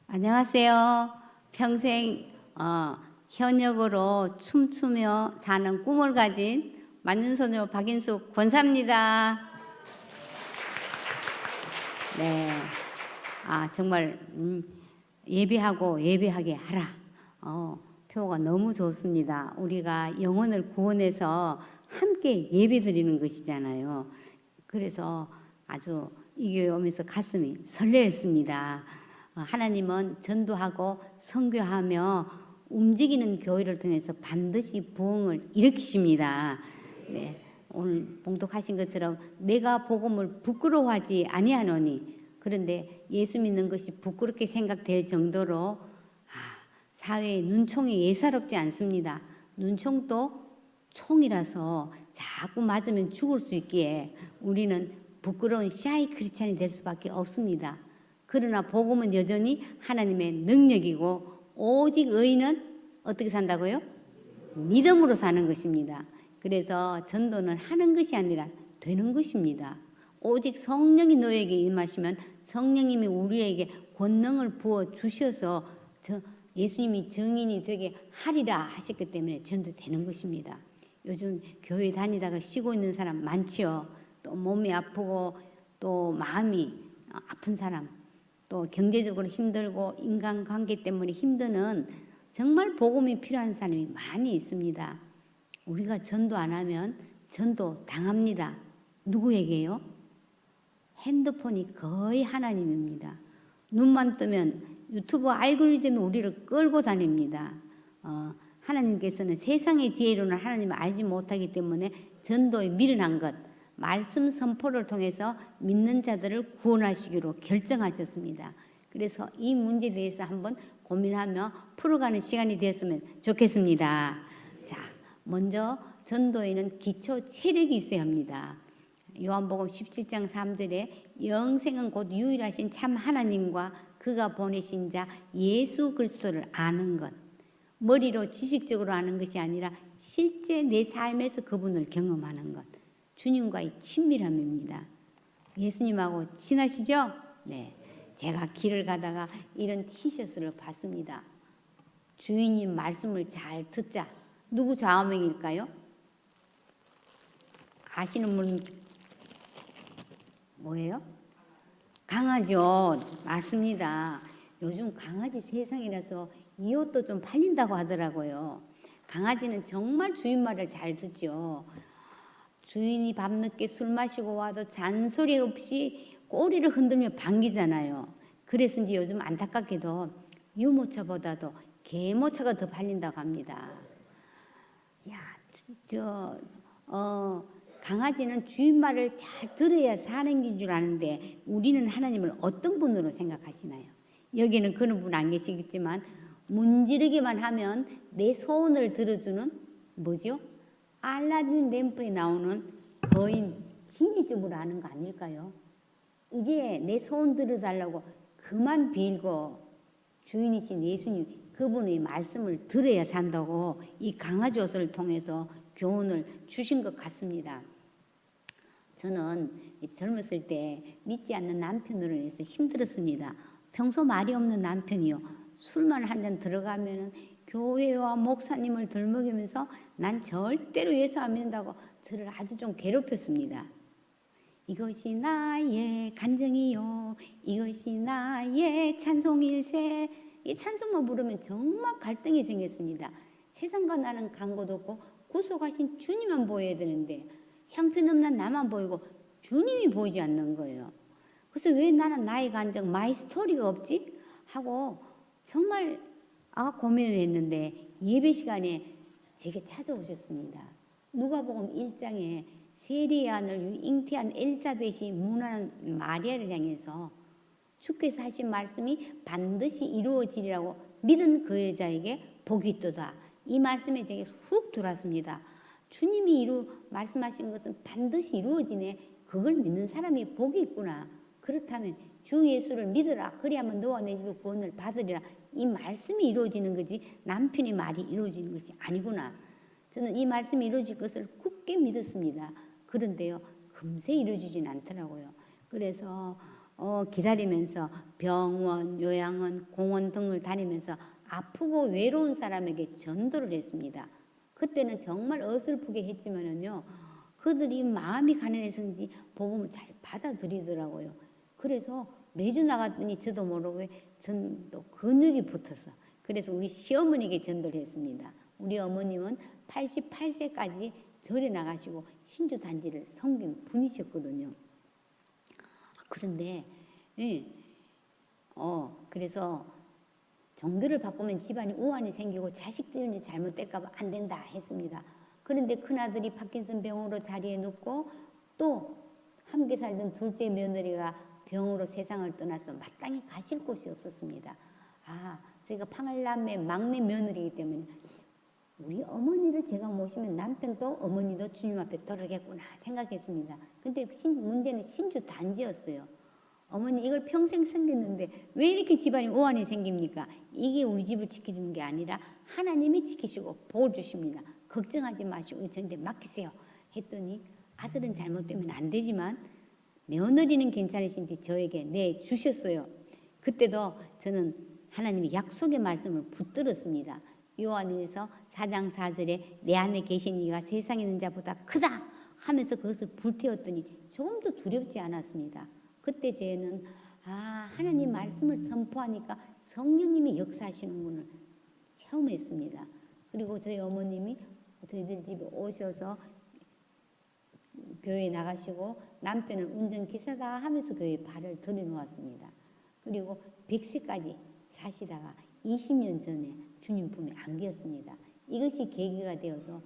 안녕하세요. 평생 현역으로 춤추며 사는 꿈을 가진 만년소녀 박인숙 권사입니다. 네, 정말 예배하고 예배하게 하라. 표가 너무 좋습니다. 우리가 영혼을 구원해서 함께 예배드리는 것이잖아요. 그래서 아주 이 교회 오면서 가슴이 설레었습니다. 하나님은 전도하고 선교하며 움직이는 교회를 통해서 반드시 부흥을 일으키십니다. 네, 오늘 봉독하신 것처럼 내가 복음을 부끄러워하지 아니하노니, 그런데 예수 믿는 것이 부끄럽게 생각될 정도로 사회의 눈총이 예사롭지 않습니다. 눈총도 총이라서 자꾸 맞으면 죽을 수 있기에 우리는 부끄러운 샤이 크리스찬이 될 수밖에 없습니다. 그러나 복음은 여전히 하나님의 능력이고, 오직 의인은 어떻게 산다고요? 믿음으로 사는 것입니다. 그래서 전도는 하는 것이 아니라 되는 것입니다. 오직 성령이 너에게 임하시면 성령님이 우리에게 권능을 부어 주셔서 예수님이 증인이 되게 하리라 하셨기 때문에 전도되는 것입니다. 요즘 교회 다니다가 쉬고 있는 사람 많지요. 또 몸이 아프고 또 마음이 아픈 사람, 또 경제적으로 힘들고 인간관계 때문에 힘드는 정말 복음이 필요한 사람이 많이 있습니다. 우리가 전도 안 하면 전도 당합니다. 누구에게요? 핸드폰이 거의 하나님입니다. 눈만 뜨면 유튜브 알고리즘이 우리를 끌고 다닙니다. 하나님께서는 세상의 지혜로는 하나님을 알지 못하기 때문에 전도에 미련한 것, 말씀 선포를 통해서 믿는 자들을 구원하시기로 결정하셨습니다. 그래서 이 문제에 대해서 한번 고민하며 풀어가는 시간이 되었으면 좋겠습니다. 자, 먼저 전도에는 기초 체력이 있어야 합니다. 요한복음 17장 3절에 영생은 곧 유일하신 참 하나님과 그가 보내신 자 예수 그리스도를 아는 것. 머리로 지식적으로 아는 것이 아니라 실제 내 삶에서 그분을 경험하는 것. 주님과의 친밀함입니다. 예수님하고 친하시죠? 네. 제가 길을 가다가 이런 티셔츠를 봤습니다. 주인님 말씀을 잘 듣자. 누구 좌우명일까요? 아시는 분 뭐예요? 강아지요. 맞습니다. 요즘 강아지 세상이라서 이 옷도 좀 팔린다고 하더라고요. 강아지는 정말 주인 말을 잘 듣죠. 주인이 밤늦게 술 마시고 와도 잔소리 없이 꼬리를 흔들며 반기잖아요. 그래서인지 요즘 안타깝게도 유모차보다도 개모차가 더 팔린다고 합니다. 강아지는 주인 말을 잘 들어야 사는 게 줄 아는데 우리는 하나님을 어떤 분으로 생각하시나요? 여기는 그런 분 안 계시겠지만 문지르기만 하면 내 소원을 들어주는 뭐죠? 알라딘 램프에 나오는 거인 지니쯤으로 아는 거 아닐까요? 이제 내 소원 들어달라고 그만 빌고 주인이신 예수님 그분의 말씀을 들어야 산다고 이 강아지 옷을 통해서 교훈을 주신 것 같습니다. 저는 젊었을 때 믿지 않는 남편으로 인해서 힘들었습니다. 평소 말이 없는 남편이요. 술만 한 잔 들어가면 교회와 목사님을 들먹이면서 난 절대로 예수 안 믿는다고 저를 아주 좀 괴롭혔습니다. 이것이 나의 간증이요. 이것이 나의 찬송일세. 이 찬송만 부르면 정말 갈등이 생겼습니다. 세상과 나는 간고도 없고 구속하신 주님만 보여야 되는데 형편없는 나만 보이고 주님이 보이지 않는 거예요. 그래서 왜 나는 나의 간증, 마이 스토리가 없지? 하고 정말 고민을 했는데 예배 시간에 제게 찾아오셨습니다. 누가복음 1장에 세리의 아들 잉태한 엘사벳이 문안한 마리아를 향해서 주께서 하신 말씀이 반드시 이루어지리라고 믿은 그 여자에게 복이 있도다. 이 말씀에 제게 훅 들어왔습니다. 주님이 말씀하신 것은 반드시 이루어지네. 그걸 믿는 사람이 복이 있구나. 그렇다면 주 예수를 믿으라. 그리하면 너와 내 집이 구원을 받으리라. 이 말씀이 이루어지는 거지 남편의 말이 이루어지는 것이 아니구나. 저는 이 말씀이 이루어질 것을 굳게 믿었습니다. 그런데요, 금세 이루어지진 않더라고요. 그래서 기다리면서 병원, 요양원, 공원 등을 다니면서 아프고 외로운 사람에게 전도를 했습니다. 그때는 정말 어설프게 했지만은요, 그들이 마음이 가난해서인지 복음을 잘 받아들이더라고요. 그래서 매주 나갔더니 저도 모르고 전도 근육이 붙어서, 그래서 우리 시어머니에게 전도를 했습니다. 우리 어머님은 88세까지 절에 나가시고 신주 단지를 섬긴 분이셨거든요. 그런데 그래서 종교를 바꾸면 집안이 우환이 생기고 자식들이 잘못될까 봐 안 된다 했습니다. 그런데 큰아들이 파킨슨 병으로 자리에 눕고 또 함께 살던 둘째 며느리가 병으로 세상을 떠나서 마땅히 가실 곳이 없었습니다. 제가 방할남매 막내 며느리이기 때문에 우리 어머니를 제가 모시면 남편도 어머니도 주님 앞에 돌아가겠구나 생각했습니다. 근데 문제는 신주 단지였어요. 어머니 이걸 평생 섬겼는데 왜 이렇게 집안이 우환이 생깁니까? 이게 우리 집을 지키는 게 아니라 하나님이 지키시고 복을 주십니다. 걱정하지 마시고 저한테 맡기세요 했더니 아들은 잘못되면 안 되지만 며느리는 괜찮으신지 저에게 내주셨어요. 그때도 저는 하나님의 약속의 말씀을 붙들었습니다. 요한일서 4장 4절에 내 안에 계신 이가 세상에 있는 자보다 크다 하면서 그것을 불태웠더니 조금도 두렵지 않았습니다. 그때 저는 하나님 말씀을 선포하니까 성령님이 역사하시는군을 체험했습니다. 그리고 저희 어머님이 저희들 집에 오셔서 교회에 나가시고 남편은 운전기사다 하면서 교회에 발을 들여놓았습니다. 그리고 100세까지 사시다가 20년 전에 주님 품에 안겼습니다. 이것이 계기가 되어서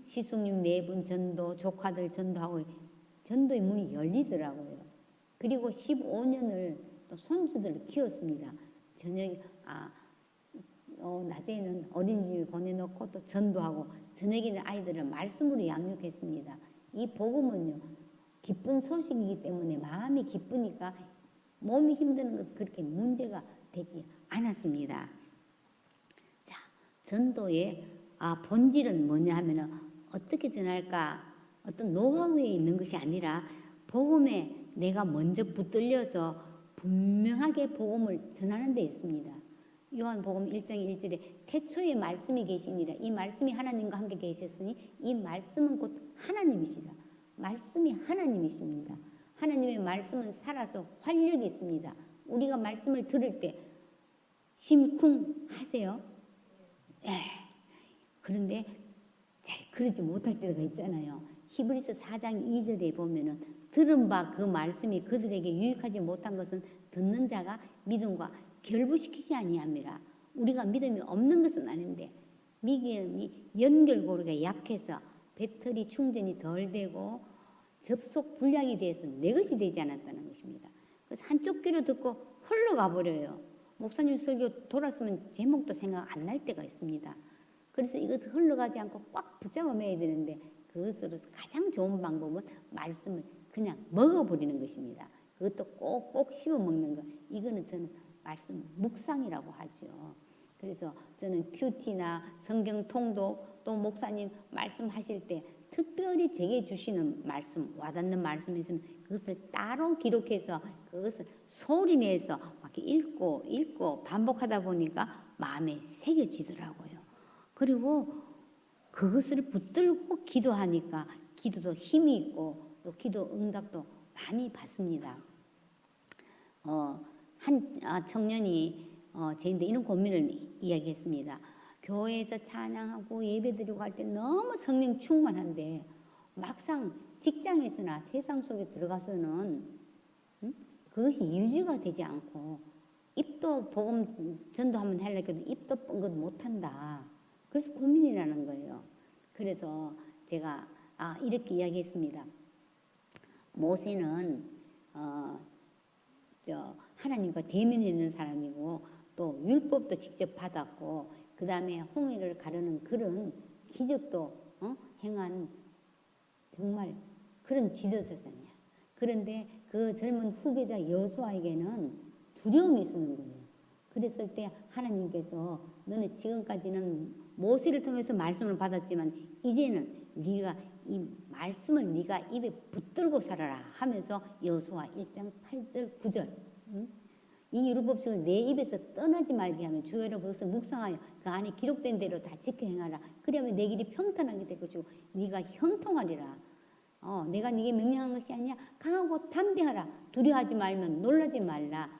시숙님 4분 전도, 조카들 전도하고 전도의 문이 열리더라고요. 그리고 15년을 또 손주들을 키웠습니다. 낮에는 어린이집에 보내놓고 또 전도하고 저녁에는 아이들을 말씀으로 양육했습니다. 이 복음은요, 기쁜 소식이기 때문에 마음이 기쁘니까 몸이 힘드는 것은 그렇게 문제가 되지 않았습니다. 자, 전도의 본질은 뭐냐 하면은 어떻게 전할까? 어떤 노하우에 있는 것이 아니라 복음에 내가 먼저 붙들려서 분명하게 복음을 전하는 데 있습니다. 요한복음 1장 1절에 태초에 말씀이 계시니라. 이 말씀이 하나님과 함께 계셨으니 이 말씀은 곧 하나님이시라. 말씀이 하나님이십니다. 하나님의 말씀은 살아서 활력이 있습니다. 우리가 말씀을 들을 때 심쿵하세요? 그런데 잘 그러지 못할 때가 있잖아요. 히브리서 4장 2절에 보면은 들은 바 그 말씀이 그들에게 유익하지 못한 것은 듣는 자가 믿음과 결부시키지 아니함이라. 우리가 믿음이 없는 것은 아닌데 믿음이 연결고리가 약해서 배터리 충전이 덜 되고 접속 불량이 돼서 내 것이 되지 않았다는 것입니다. 그래서 한쪽 귀로 듣고 흘러가 버려요. 목사님 설교 돌았으면 제목도 생각 안 날 때가 있습니다. 그래서 이것을 흘러가지 않고 꽉 붙잡아 매야 되는데 그것으로서 가장 좋은 방법은 말씀을 그냥 먹어버리는 것입니다. 그것도 꼭꼭 씹어 먹는 것. 이거는 저는 말씀 묵상이라고 하죠. 그래서 저는 큐티나 성경 통독 또 목사님 말씀하실 때 특별히 제게 주시는 말씀, 와닿는 말씀이 있으면 그것을 따로 기록해서 그것을 소리내서 막 읽고 반복하다 보니까 마음에 새겨지더라고요. 그리고 그것을 붙들고 기도하니까 기도도 힘이 있고 또 기도 응답도 많이 받습니다. 한 청년이 저한테 이런 고민을 이야기했습니다. 교회에서 찬양하고 예배드리고 할 때 너무 성령 충만한데 막상 직장에서나 세상 속에 들어가서는 그것이 유지가 되지 않고 입도 복음 전도 한번 하려고 해도 입도 뻥긋 못한다. 그래서 고민이라는 거예요. 그래서 제가 이렇게 이야기했습니다. 모세는 하나님과 대면했는 사람이고 또 율법도 직접 받았고 그 다음에 홍해를 가르는 그런 기적도 행한 정말 그런 지도자였냐. 그런데 그 젊은 후계자 여호수아에게는 두려움이 있었는 거예요. 그랬을 때 하나님께서 너는 지금까지는 모세를 통해서 말씀을 받았지만 이제는 네가 이 말씀을 네가 입에 붙들고 살아라 하면서 여호수아 1장 8절 9절 이 율법식을 내 입에서 떠나지 말게 하면 주의로 그것을 묵상하여 그 안에 기록된 대로 다 지켜 행하라. 그러면 내 길이 평탄하게 될 것이고 네가 형통하리라. 내가 네게 명령한 것이 아니야. 강하고 담대하라. 두려워하지 말면 놀라지 말라.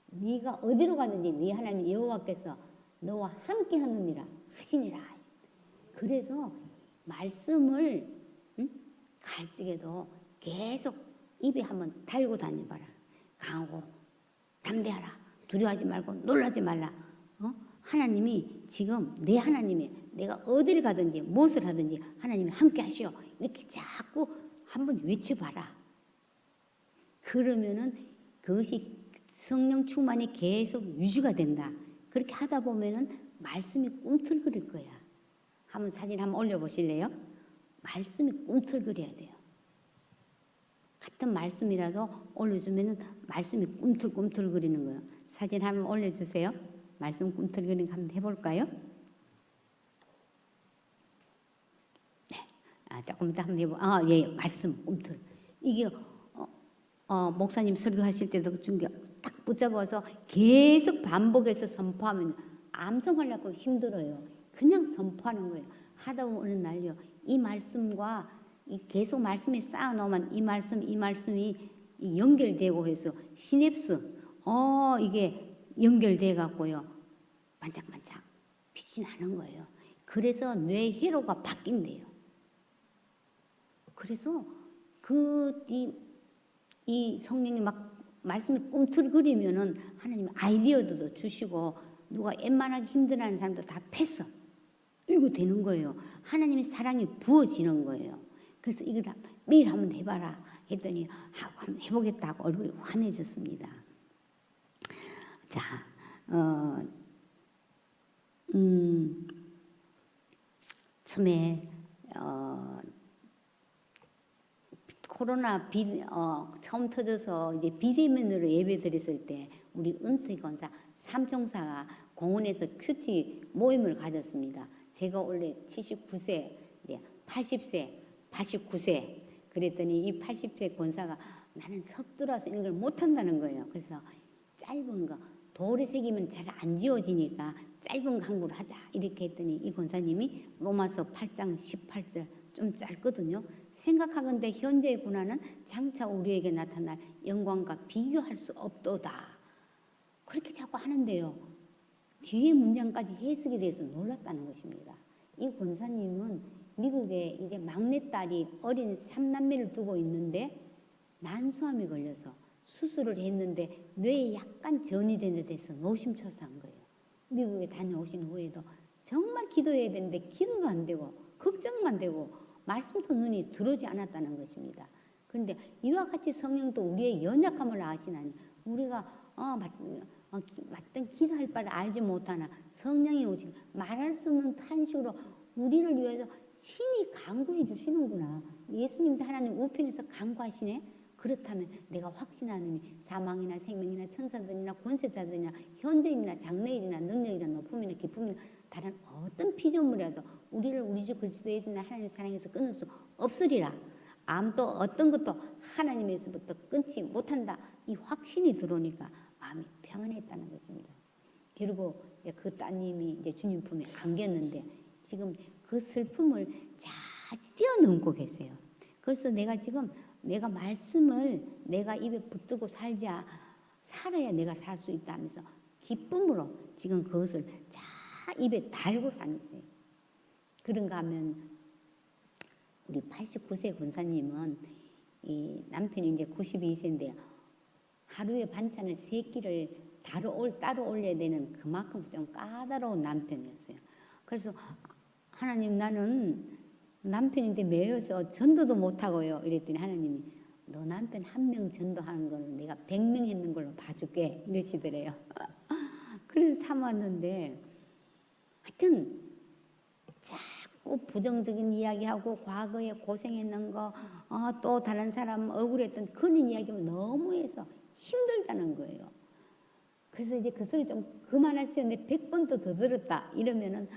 네가 어디로 가든지 네 하나님 여호와께서 너와 함께 하느니라 하시니라. 그래서 말씀을 갈 적에도 계속 입에 한번 달고 다녀봐라. 강하고 담대하라. 두려워하지 말고 놀라지 말라. 하나님이 지금 내 하나님이 내가 어디를 가든지 무엇을 하든지 하나님이 함께 하시오. 이렇게 자꾸 한번 외쳐봐라. 그러면은 그것이 성령 충만이 계속 유지가 된다. 그렇게 하다 보면은 말씀이 꿈틀거릴 거야. 한번 사진 한번 올려보실래요? 말씀이 꿈틀거려야 돼요. 같은 말씀이라도 올려주면은 말씀이 꿈틀꿈틀거리는 거예요. 사진 한번 올려주세요. 말씀 꿈틀거리는 거 한번 해볼까요? 네. 조금 이따 한번 해보. 예, 말씀 꿈틀. 이게 목사님 설교하실 때도 딱 붙잡아서 계속 반복해서 선포하면 암송하려고 힘들어요. 그냥 선포하는 거예요. 하다 보면 어느 날요. 이 말씀과 계속 말씀이 쌓아놓으면 이 말씀이 연결되고 해서 시냅스 이게 연결돼 갖고요. 반짝반짝 빛이 나는 거예요. 그래서 뇌 회로가 바뀐대요. 그래서 이 성령이 막 말씀이 꿈틀거리면은 하나님 아이디어도 주시고 누가 웬만하게 힘들어하는 사람도 다 패서 이거 되는 거예요. 하나님의 사랑이 부어지는 거예요. 그래서 이걸 매일 한번 해봐라 했더니 한번 해보겠다고 얼굴이 환해졌습니다. 자, 처음에 코로나 처음 터져서 이제 비대면으로 예배 드렸을 때 우리 은퇴 권사 삼총사가 공원에서 큐티 모임을 가졌습니다. 제가 원래 79세, 이제 80세, 89세 그랬더니 이 80세 권사가 나는 석두라서 이런 걸 못한다는 거예요. 그래서 짧은 거 돌에 새기면 잘 안 지워지니까 짧은 거 한국으로 하자 이렇게 했더니 이 권사님이 로마서 8장 18절 좀 짧거든요. 생각하건대 현재의 고난은 장차 우리에게 나타날 영광과 비교할 수 없도다. 그렇게 자꾸 하는데요. 뒤에 문장까지 해석이 돼서 놀랐다는 것입니다. 이 권사님은 미국에 이제 막내딸이 어린 3남매를 두고 있는데 난소암이 걸려서 수술을 했는데 뇌에 약간 전이 된 데 돼서 노심초사한 거예요. 미국에 다녀오신 후에도 정말 기도해야 되는데 기도도 안 되고 걱정만 되고 말씀도 눈이 들어오지 않았다는 것입니다. 그런데 이와 같이 성령도 우리의 연약함을 아시나니 우리가 맞던 기도할 바를 알지 못하나 성령이 오시고 말할 수 없는 탄식으로 우리를 위해서 친히 간구해 주시는구나. 예수님도 하나님 우편에서 간구하시네. 그렇다면 내가 확신하노니 사망이나 생명이나 천사들이나 권세자들이나 현재인이나 장래일이나 능력이나 높음이나 기쁨이나 다른 어떤 피조물이라도 우리를 우리 주 그리스도 예수님의 하나님 사랑에서 끊을 수 없으리라. 아무도 어떤 것도 하나님에서부터 끊지 못한다. 이 확신이 들어오니까 마음이 평안했다는 것입니다. 그리고 이제 그 따님이 이제 주님 품에 안겼는데 지금 그 슬픔을 잘 뛰어넘고 계세요. 그래서 내가 말씀을 내가 입에 붙들고 살아야 내가 살 수 있다 하면서 기쁨으로 지금 그것을 잘 입에 달고 사는 거예요. 그런가 하면 우리 89세 권사님은 이 남편이 이제 92세인데 하루에 반찬을 3끼를 따로 올려야 되는 그만큼 좀 까다로운 남편이었어요. 그래서 하나님 나는 남편인데 매여서 전도도 못하고요. 이랬더니 하나님이 너 남편 1명 전도하는 걸 내가 100명 했는 걸로 봐줄게 이러시더래요. 그래서 참았는데 하여튼 자꾸 부정적인 이야기하고 과거에 고생했는 거 또 다른 사람 억울했던 그런 이야기면 너무해서 힘들다는 거예요. 그래서 이제 그 소리 좀 그만하세요. 내 100번도 더 들었다 이러면은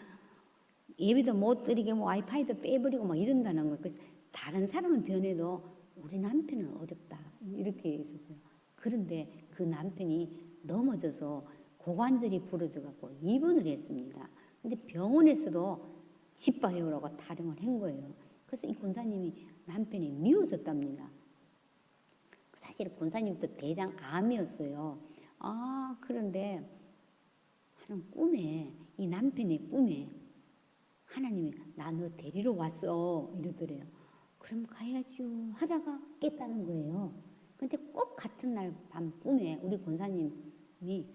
예배도 못 드리게 와이파이도 빼버리고 막 이런다는 거예요. 그래서 다른 사람은 변해도 우리 남편은 어렵다. 이렇게 있었어요. 그런데 그 남편이 넘어져서 고관절이 부러져 갖고 입원을 했습니다. 근데 병원에서도 집바해오라고 타령을 한 거예요. 그래서 이 권사님이 남편이 미워졌답니다. 사실 권사님도 대장암이었어요. 그런데 하는 꿈에, 이 남편의 꿈에 하나님이 나 너 데리러 왔어 이러더래요. 그럼 가야죠 하다가 깼다는 거예요. 근데 꼭 같은 날 밤 꿈에 우리 권사님이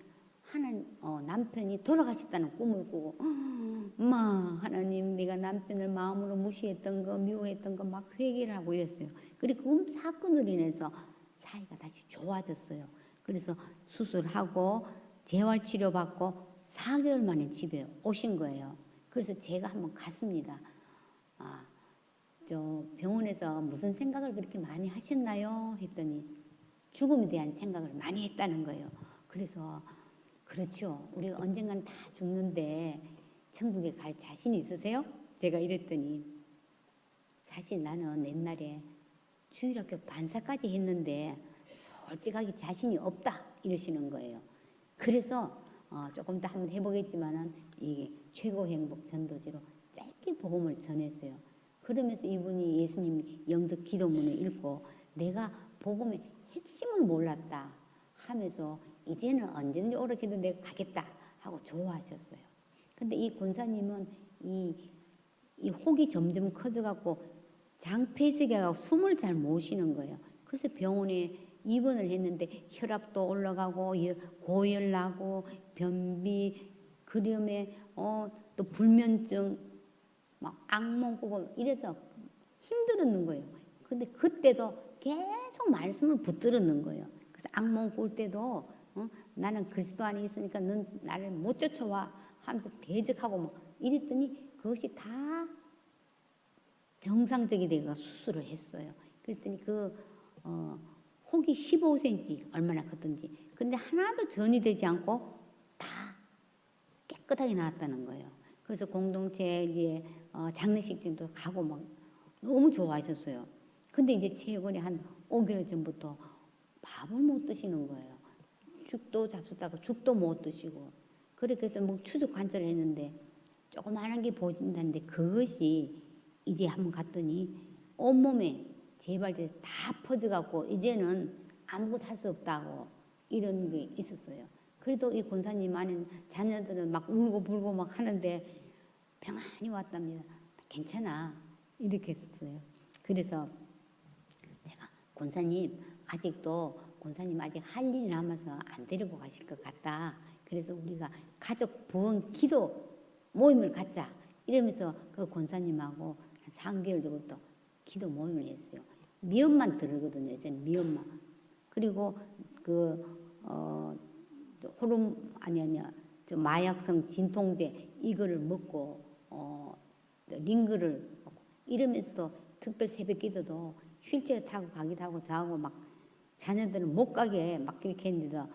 남편이 돌아가셨다는 꿈을 꾸고 하나님 내가 남편을 마음으로 무시했던 거 미워했던 거 막 회개를 하고 이랬어요. 그리고 그 사건으로 인해서 사이가 다시 좋아졌어요. 그래서 수술하고 재활치료받고 4개월 만에 집에 오신 거예요. 그래서 제가 한번 갔습니다. 저 병원에서 무슨 생각을 그렇게 많이 하셨나요? 했더니 죽음에 대한 생각을 많이 했다는 거예요. 그래서 그렇죠. 우리가 언젠가는 다 죽는데 천국에 갈 자신 있으세요? 제가 이랬더니 사실 나는 옛날에 주일학교 반사까지 했는데 솔직하게 자신이 없다 이러시는 거예요. 그래서 조금 더 한번 해보겠지만은 이게 최고 행복 전도지로 짧게 복음을 전했어요. 그러면서 이분이 예수님 영덕 기도문을 읽고 내가 복음의 핵심을 몰랐다 하면서 이제는 언제든지 오락해도 내가 가겠다 하고 좋아하셨어요. 근데 이 권사님은 이 혹이 점점 커져갖고 장폐색이가 숨을 잘 못 쉬는 거예요. 그래서 병원에 입원을 했는데 혈압도 올라가고 고열 나고 변비 그다음에 또 불면증 막 악몽 꾸고 이래서 힘들었는 거예요. 근데 그때도 계속 말씀을 붙들었는 거예요. 그래서 악몽 꿀 때도 나는 그리스도 안에 있으니까 넌 나를 못 쫓아와 하면서 대적하고 막 이랬더니 그것이 다 정상적이 되가 수술을 했어요. 그랬더니 혹이 15cm 얼마나 컸던지 근데 하나도 전이 되지 않고 다 깨끗하게 나왔다는 거예요. 그래서 공동체 이제 장례식장도 가고 막 너무 좋아하셨어요. 근데 이제 최근에 한 5개월 전부터 밥을 못 드시는 거예요. 죽도 잡숫다고 죽도 못 드시고 그렇게 해서 뭐 추적 관찰을 했는데 조그마한 게 보인다는데 그것이 이제 한번 갔더니 온몸에 재발돼서 다 퍼져갖고 이제는 아무것도 할 수 없다고 이런 게 있었어요. 그래도 이 권사님 안에 자녀들은 막 울고 불고 막 하는데 평안히 왔답니다. 괜찮아 이렇게 했어요. 그래서 제가 권사님 아직 할 일이 남아서 안 데리고 가실 것 같다. 그래서 우리가 가족 부흥 기도 모임을 갖자 이러면서 그 권사님하고 한 3개월 전부터 기도 모임을 했어요. 미역만 들거든요. 이제는 미역만. 그리고 호르몬 저 마약성 진통제 이거를 먹고 링거를 먹고 이러면서도 특별 새벽 기도도 휠체어 타고 가기도 하고 저하고 막 자녀들은 못 가게 막 그렇게 했는데도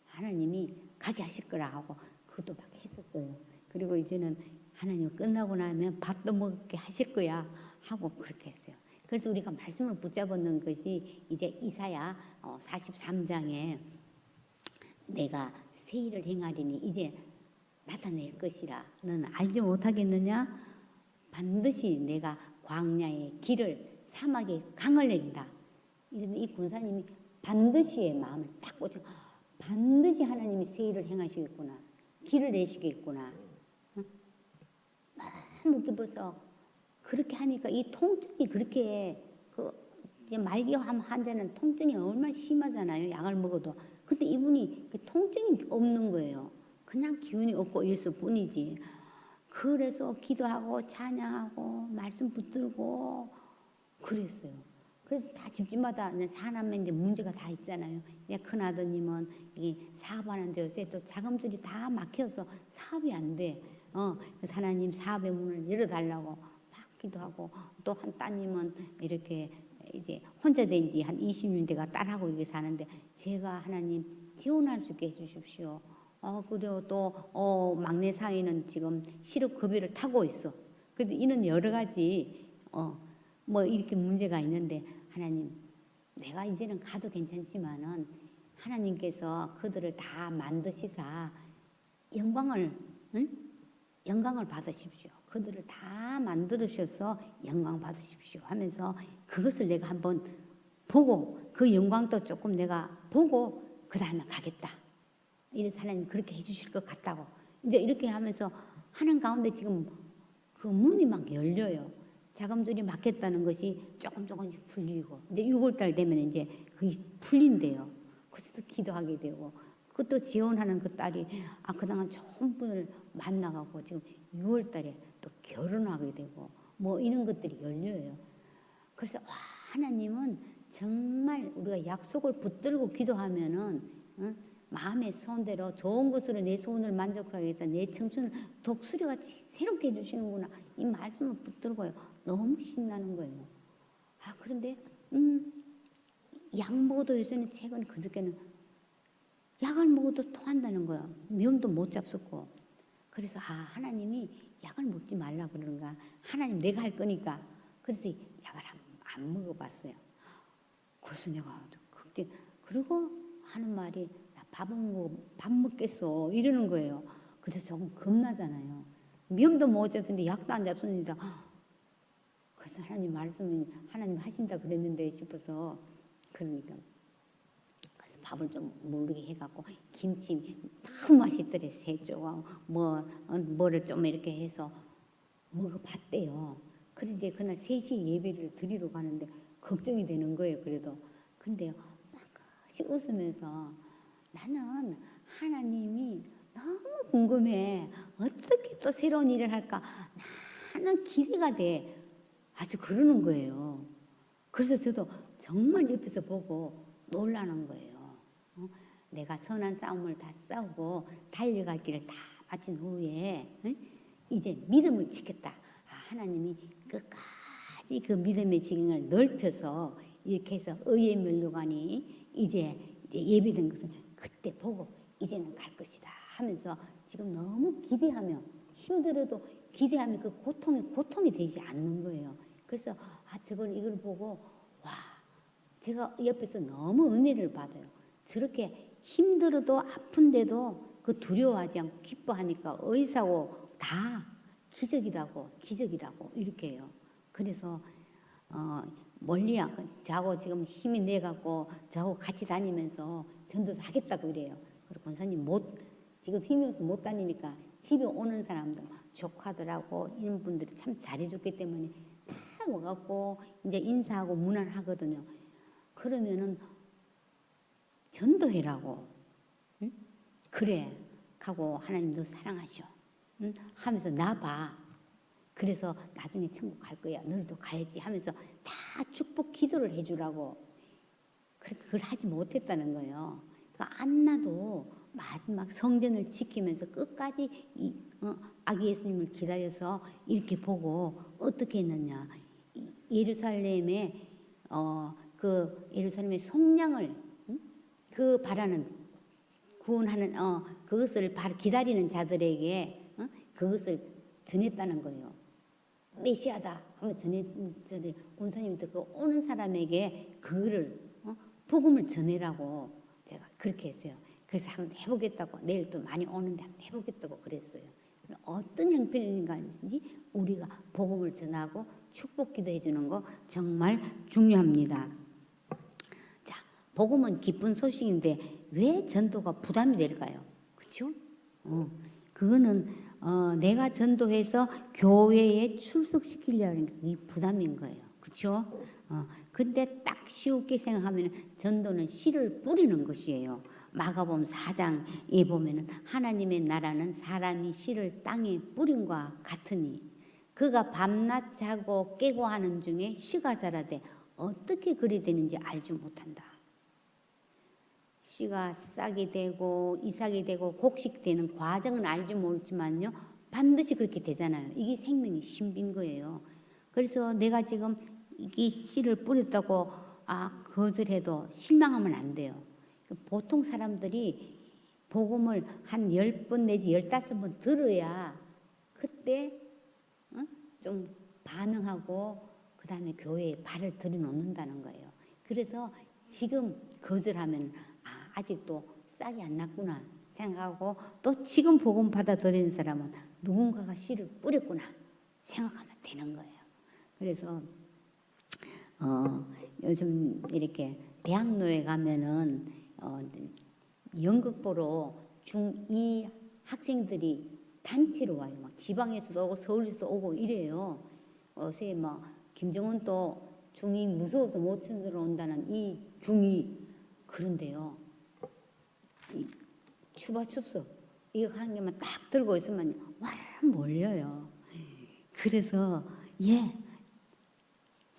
하나님이 가게 하실 거라 하고 그것도 막 했었어요. 그리고 이제는 하나님 끝나고 나면 밥도 먹게 하실 거야 하고 그렇게 했어요. 그래서 우리가 말씀을 붙잡는 것이 이제 이사야 43장에 내가 새 일을 행하리니 이제 나타낼 것이라 너는 알지 못하겠느냐? 반드시 내가 광야의 길을 사막의 강을 내린다. 이 권사님이 반드시의 마음을 딱 꽂혀 반드시 하나님이 새 일을 행하시겠구나. 길을 내시겠구나. 너무 기뻐서 그렇게 하니까 이 통증이 그렇게 이제 말기암 환자는 통증이 얼마나 심하잖아요. 약을 먹어도. 근데 이분이 통증이 없는 거예요. 그냥 기운이 없고 이랬을 뿐이지. 그래서 기도하고 찬양하고 말씀 붙들고 그랬어요. 그래서 다 집집마다 사남매인데 문제가 다 있잖아요. 내 큰아드님은 사업하는데 요새 또 자금줄이 다 막혀서 사업이 안 돼. 그래서 하나님 사업의 문을 열어달라고 막 기도하고 또 한 따님은 이렇게 이제 혼자 된 지 한 20년 돼가 딸하고 이렇게 사는데 제가 하나님 지원할 수 있게 해주십시오. 그리고 또 막내 사위는 지금 실업급여를 타고 있어. 근데 이는 여러 가지 뭐 이렇게 문제가 있는데 하나님 내가 이제는 가도 괜찮지만은 하나님께서 그들을 다 만드시사 영광을 응? 영광을 받으십시오. 그들을 다 만들으셔서 영광 받으십시오 하면서 그것을 내가 한번 보고 그 영광도 조금 내가 보고 그 다음에 가겠다. 이래서 하나님 그렇게 해주실 것 같다고 이제 이렇게 하면서 하는 가운데 지금 그 문이 막 열려요. 자금줄이 막혔다는 것이 조금씩 풀리고 이제 6월달 되면 이제 그게 풀린대요. 그래서 또 기도하게 되고 그것도 지원하는 그 딸이 그동안 좋은 분을 만나가고 지금 6월달에 또 결혼하게 되고 뭐 이런 것들이 열려요. 그래서 와 하나님은 정말 우리가 약속을 붙들고 기도하면은 마음의 소원대로 좋은 것으로 내 소원을 만족하기 위해서 내 청춘을 독수리같이 새롭게 해주시는구나. 이 말씀을 붙들고요. 너무 신나는 거예요. 그런데 약 먹어도 요새는 최근 그저께는 약을 먹어도 토한다는 거야. 미움도 못 잡섰고. 그래서 하나님이 약을 먹지 말라 그러는가. 하나님 내가 할 거니까. 그래서 약을 안 먹어봤어요. 그래서 내가 그때 그리고 하는 말이 밥 먹겠어 이러는 거예요. 그래서 조금 겁나잖아요. 미움도 못 잡는데 약도 안 잡습니다. 그래서 하나님 말씀은 하나님 하신다 그랬는데 싶어서 그러니까 그래서 밥을 좀 모르게 해갖고 김치 너무 맛있더래. 새 조각 뭐를 좀 이렇게 해서 먹어봤대요. 그래서 이제 그날 3시 예배를 드리러 가는데 걱정이 되는 거예요. 그래도 근데요 막 웃으면서 나는 하나님이 너무 궁금해. 어떻게 또 새로운 일을 할까? 나는 기대가 돼. 아주 그러는 거예요. 그래서 저도 정말 옆에서 보고 놀라는 거예요. 내가 선한 싸움을 다 싸우고 달려갈 길을 다 마친 후에 이제 믿음을 지켰다. 하나님이 끝까지 그 믿음의 지경을 넓혀서 이렇게 해서 의의 면류관이 이제 예비된 것은 그때 보고 이제는 갈 것이다 하면서 지금 너무 기대하며 힘들어도 기대하면 그 고통이 되지 않는 거예요. 그래서 이걸 보고 와 제가 옆에서 너무 은혜를 받아요. 저렇게 힘들어도 아픈데도 그 두려워하지 않고 기뻐하니까 의사고 다 기적이라고 이렇게 해요. 그래서 멀리 자고 지금 힘이 내갖고 저하고 같이 다니면서 전도도 하겠다고 그래요. 그리고 권사님 지금 힘이 없어서 못 다니니까 집에 오는 사람들 조카들하고 이런 분들이 참 잘해줬기 때문에 다 와갖고 이제 인사하고 문안하거든요. 그러면은 전도해라고 응? 그래 하고 하나님 너 사랑하셔 하면서 나 봐. 그래서 나중에 천국 갈 거야. 너희도 가야지 하면서 다 축복 기도를 해주라고. 그걸 하지 못했다는 거예요. 그러니까 안나도 마지막 성전을 지키면서 끝까지 아기 예수님을 기다려서 이렇게 보고 어떻게 했느냐. 예루살렘의 예루살렘의 속량을 그 바라는 구원하는 그것을 기다리는 자들에게 그것을 전했다는 거예요. 메시아다 하면 전에 권사님도 그 오는 사람에게 그거를 복음을 전해라고 제가 그렇게 했어요. 그래서 한번 해보겠다고 내일 또 많이 오는데 한번 해보겠다고 그랬어요. 어떤 형편인지 우리가 복음을 전하고 축복 기도해 주는 거 정말 중요합니다. 자, 복음은 기쁜 소식인데 왜 전도가 부담이 될까요? 그렇죠? 그거는 내가 전도해서 교회에 출석시키려는 게 부담인 거예요. 그렇죠? 근데 딱 쉽게 생각하면 전도는 씨를 뿌리는 것이에요. 마가복음 4장에 보면은 하나님의 나라는 사람이 씨를 땅에 뿌림과 같으니 그가 밤낮 자고 깨고 하는 중에 씨가 자라되 어떻게 그리 되는지 알지 못한다. 씨가 싹이 되고 이삭이 되고 곡식되는 과정은 알지 모르지만요. 반드시 그렇게 되잖아요. 이게 생명의 신비인 거예요. 그래서 내가 지금 이 씨를 뿌렸다고 거절해도 실망하면 안 돼요. 보통 사람들이 복음을 한 10번 내지 15번 들어야 그때 좀 반응하고 그 다음에 교회에 발을 들여놓는다는 거예요. 그래서 지금 거절하면 아직도 싹이 안 났구나 생각하고 또 지금 복음 받아들이는 사람은 누군가가 씨를 뿌렸구나 생각하면 되는 거예요. 그래서 요즘 이렇게 대학로에 가면은 연극 보러 중2 학생들이 단체로 와요. 막 지방에서도 오고 서울에서도 오고 이래요. 어제 막 김정은 또 중2 무서워서 못 쳐들어온다는 이 중2 그런데요. 이 추바춥소 이거 하는 게만 딱 들고 있으면 와르르 몰려요. 그래서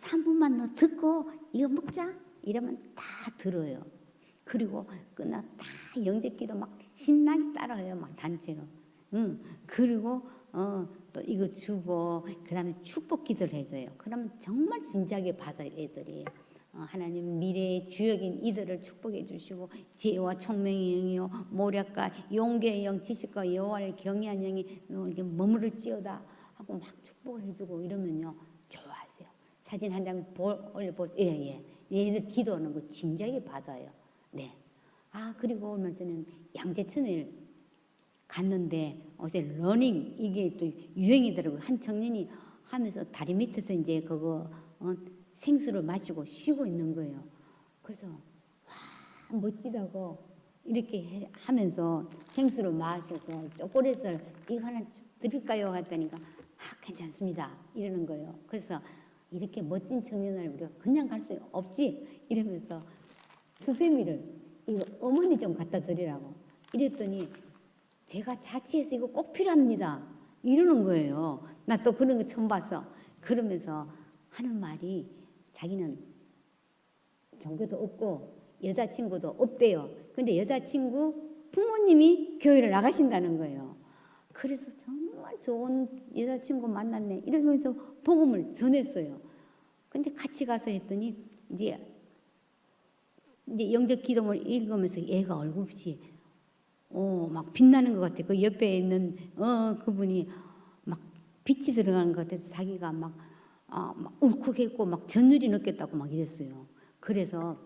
3분만 더 듣고 이거 먹자 이러면 다 들어요. 그리고 끝나 다 영접기도 막 신나게 따라해요. 막 단체로. 그리고 또 이거 주고 그다음에 축복 기도를 해줘요. 그러면 정말 진지하게 받아요. 애들이. 하나님 미래의 주역인 이들을 축복해 주시고 지혜와 총명의 영이요 모략과 용기의 영 지식과 여호와를 경외한 영이 이렇게 머무를지어다 하고 막 축복을 해주고 이러면요 좋아하세요. 사진 한 장 올려보세요. 얘들 기도하는 거 진지하게 받아요. 네. 그리고 얼마 전에는 양재천을 갔는데 어제 러닝 이게 또 유행이더라고요. 한 청년이 하면서 다리 밑에서 이제 그거 생수를 마시고 쉬고 있는 거예요. 그래서 와 멋지다고 이렇게 하면서 생수를 마셔서 초콜릿을 이거 하나 드릴까요? 했다니까 괜찮습니다 이러는 거예요. 그래서 이렇게 멋진 청년을 우리가 그냥 갈 수 없지 이러면서 수세미를 이거 어머니 좀 갖다 드리라고 이랬더니 제가 자취해서 이거 꼭 필요합니다 이러는 거예요. 나 또 그런 거 처음 봤어. 그러면서 하는 말이 자기는 종교도 없고 여자친구도 없대요. 근데 여자친구 부모님이 교회를 나가신다는 거예요. 그래서 정말 좋은 여자친구 만났네 이러면서 복음을 전했어요. 근데 같이 가서 했더니 이제 영접 기도문을 읽으면서 얘가 얼굴이 막 빛나는 것 같아. 그 옆에 있는 그분이 막 빛이 들어가는 것 같아서 자기가 막 울컥했고 막 전율이 느꼈다고 막 이랬어요. 그래서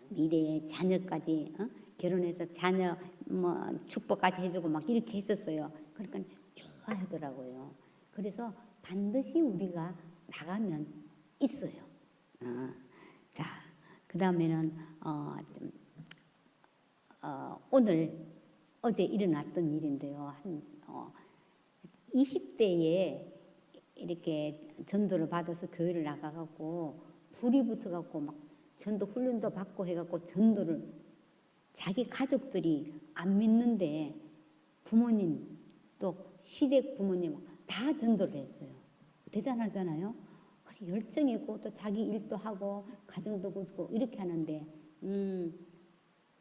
미래의 자녀까지 결혼해서 자녀 뭐 축복까지 해주고 막 이렇게 했었어요. 그러니까 좋아하더라고요. 그래서 반드시 우리가 나가면 있어요. 자, 그 다음에는 어제 일어났던 일인데요. 한 20대에 이렇게 전도를 받아서 교회를 나가갖고 불이 붙어갖고 막 전도 훈련도 받고 해갖고 전도를 자기 가족들이 안 믿는데 부모님 또 시댁 부모님 다 전도를 했어요. 대단하잖아요. 그래 열정이고 또 자기 일도 하고 가정도 꾸리고 이렇게 하는데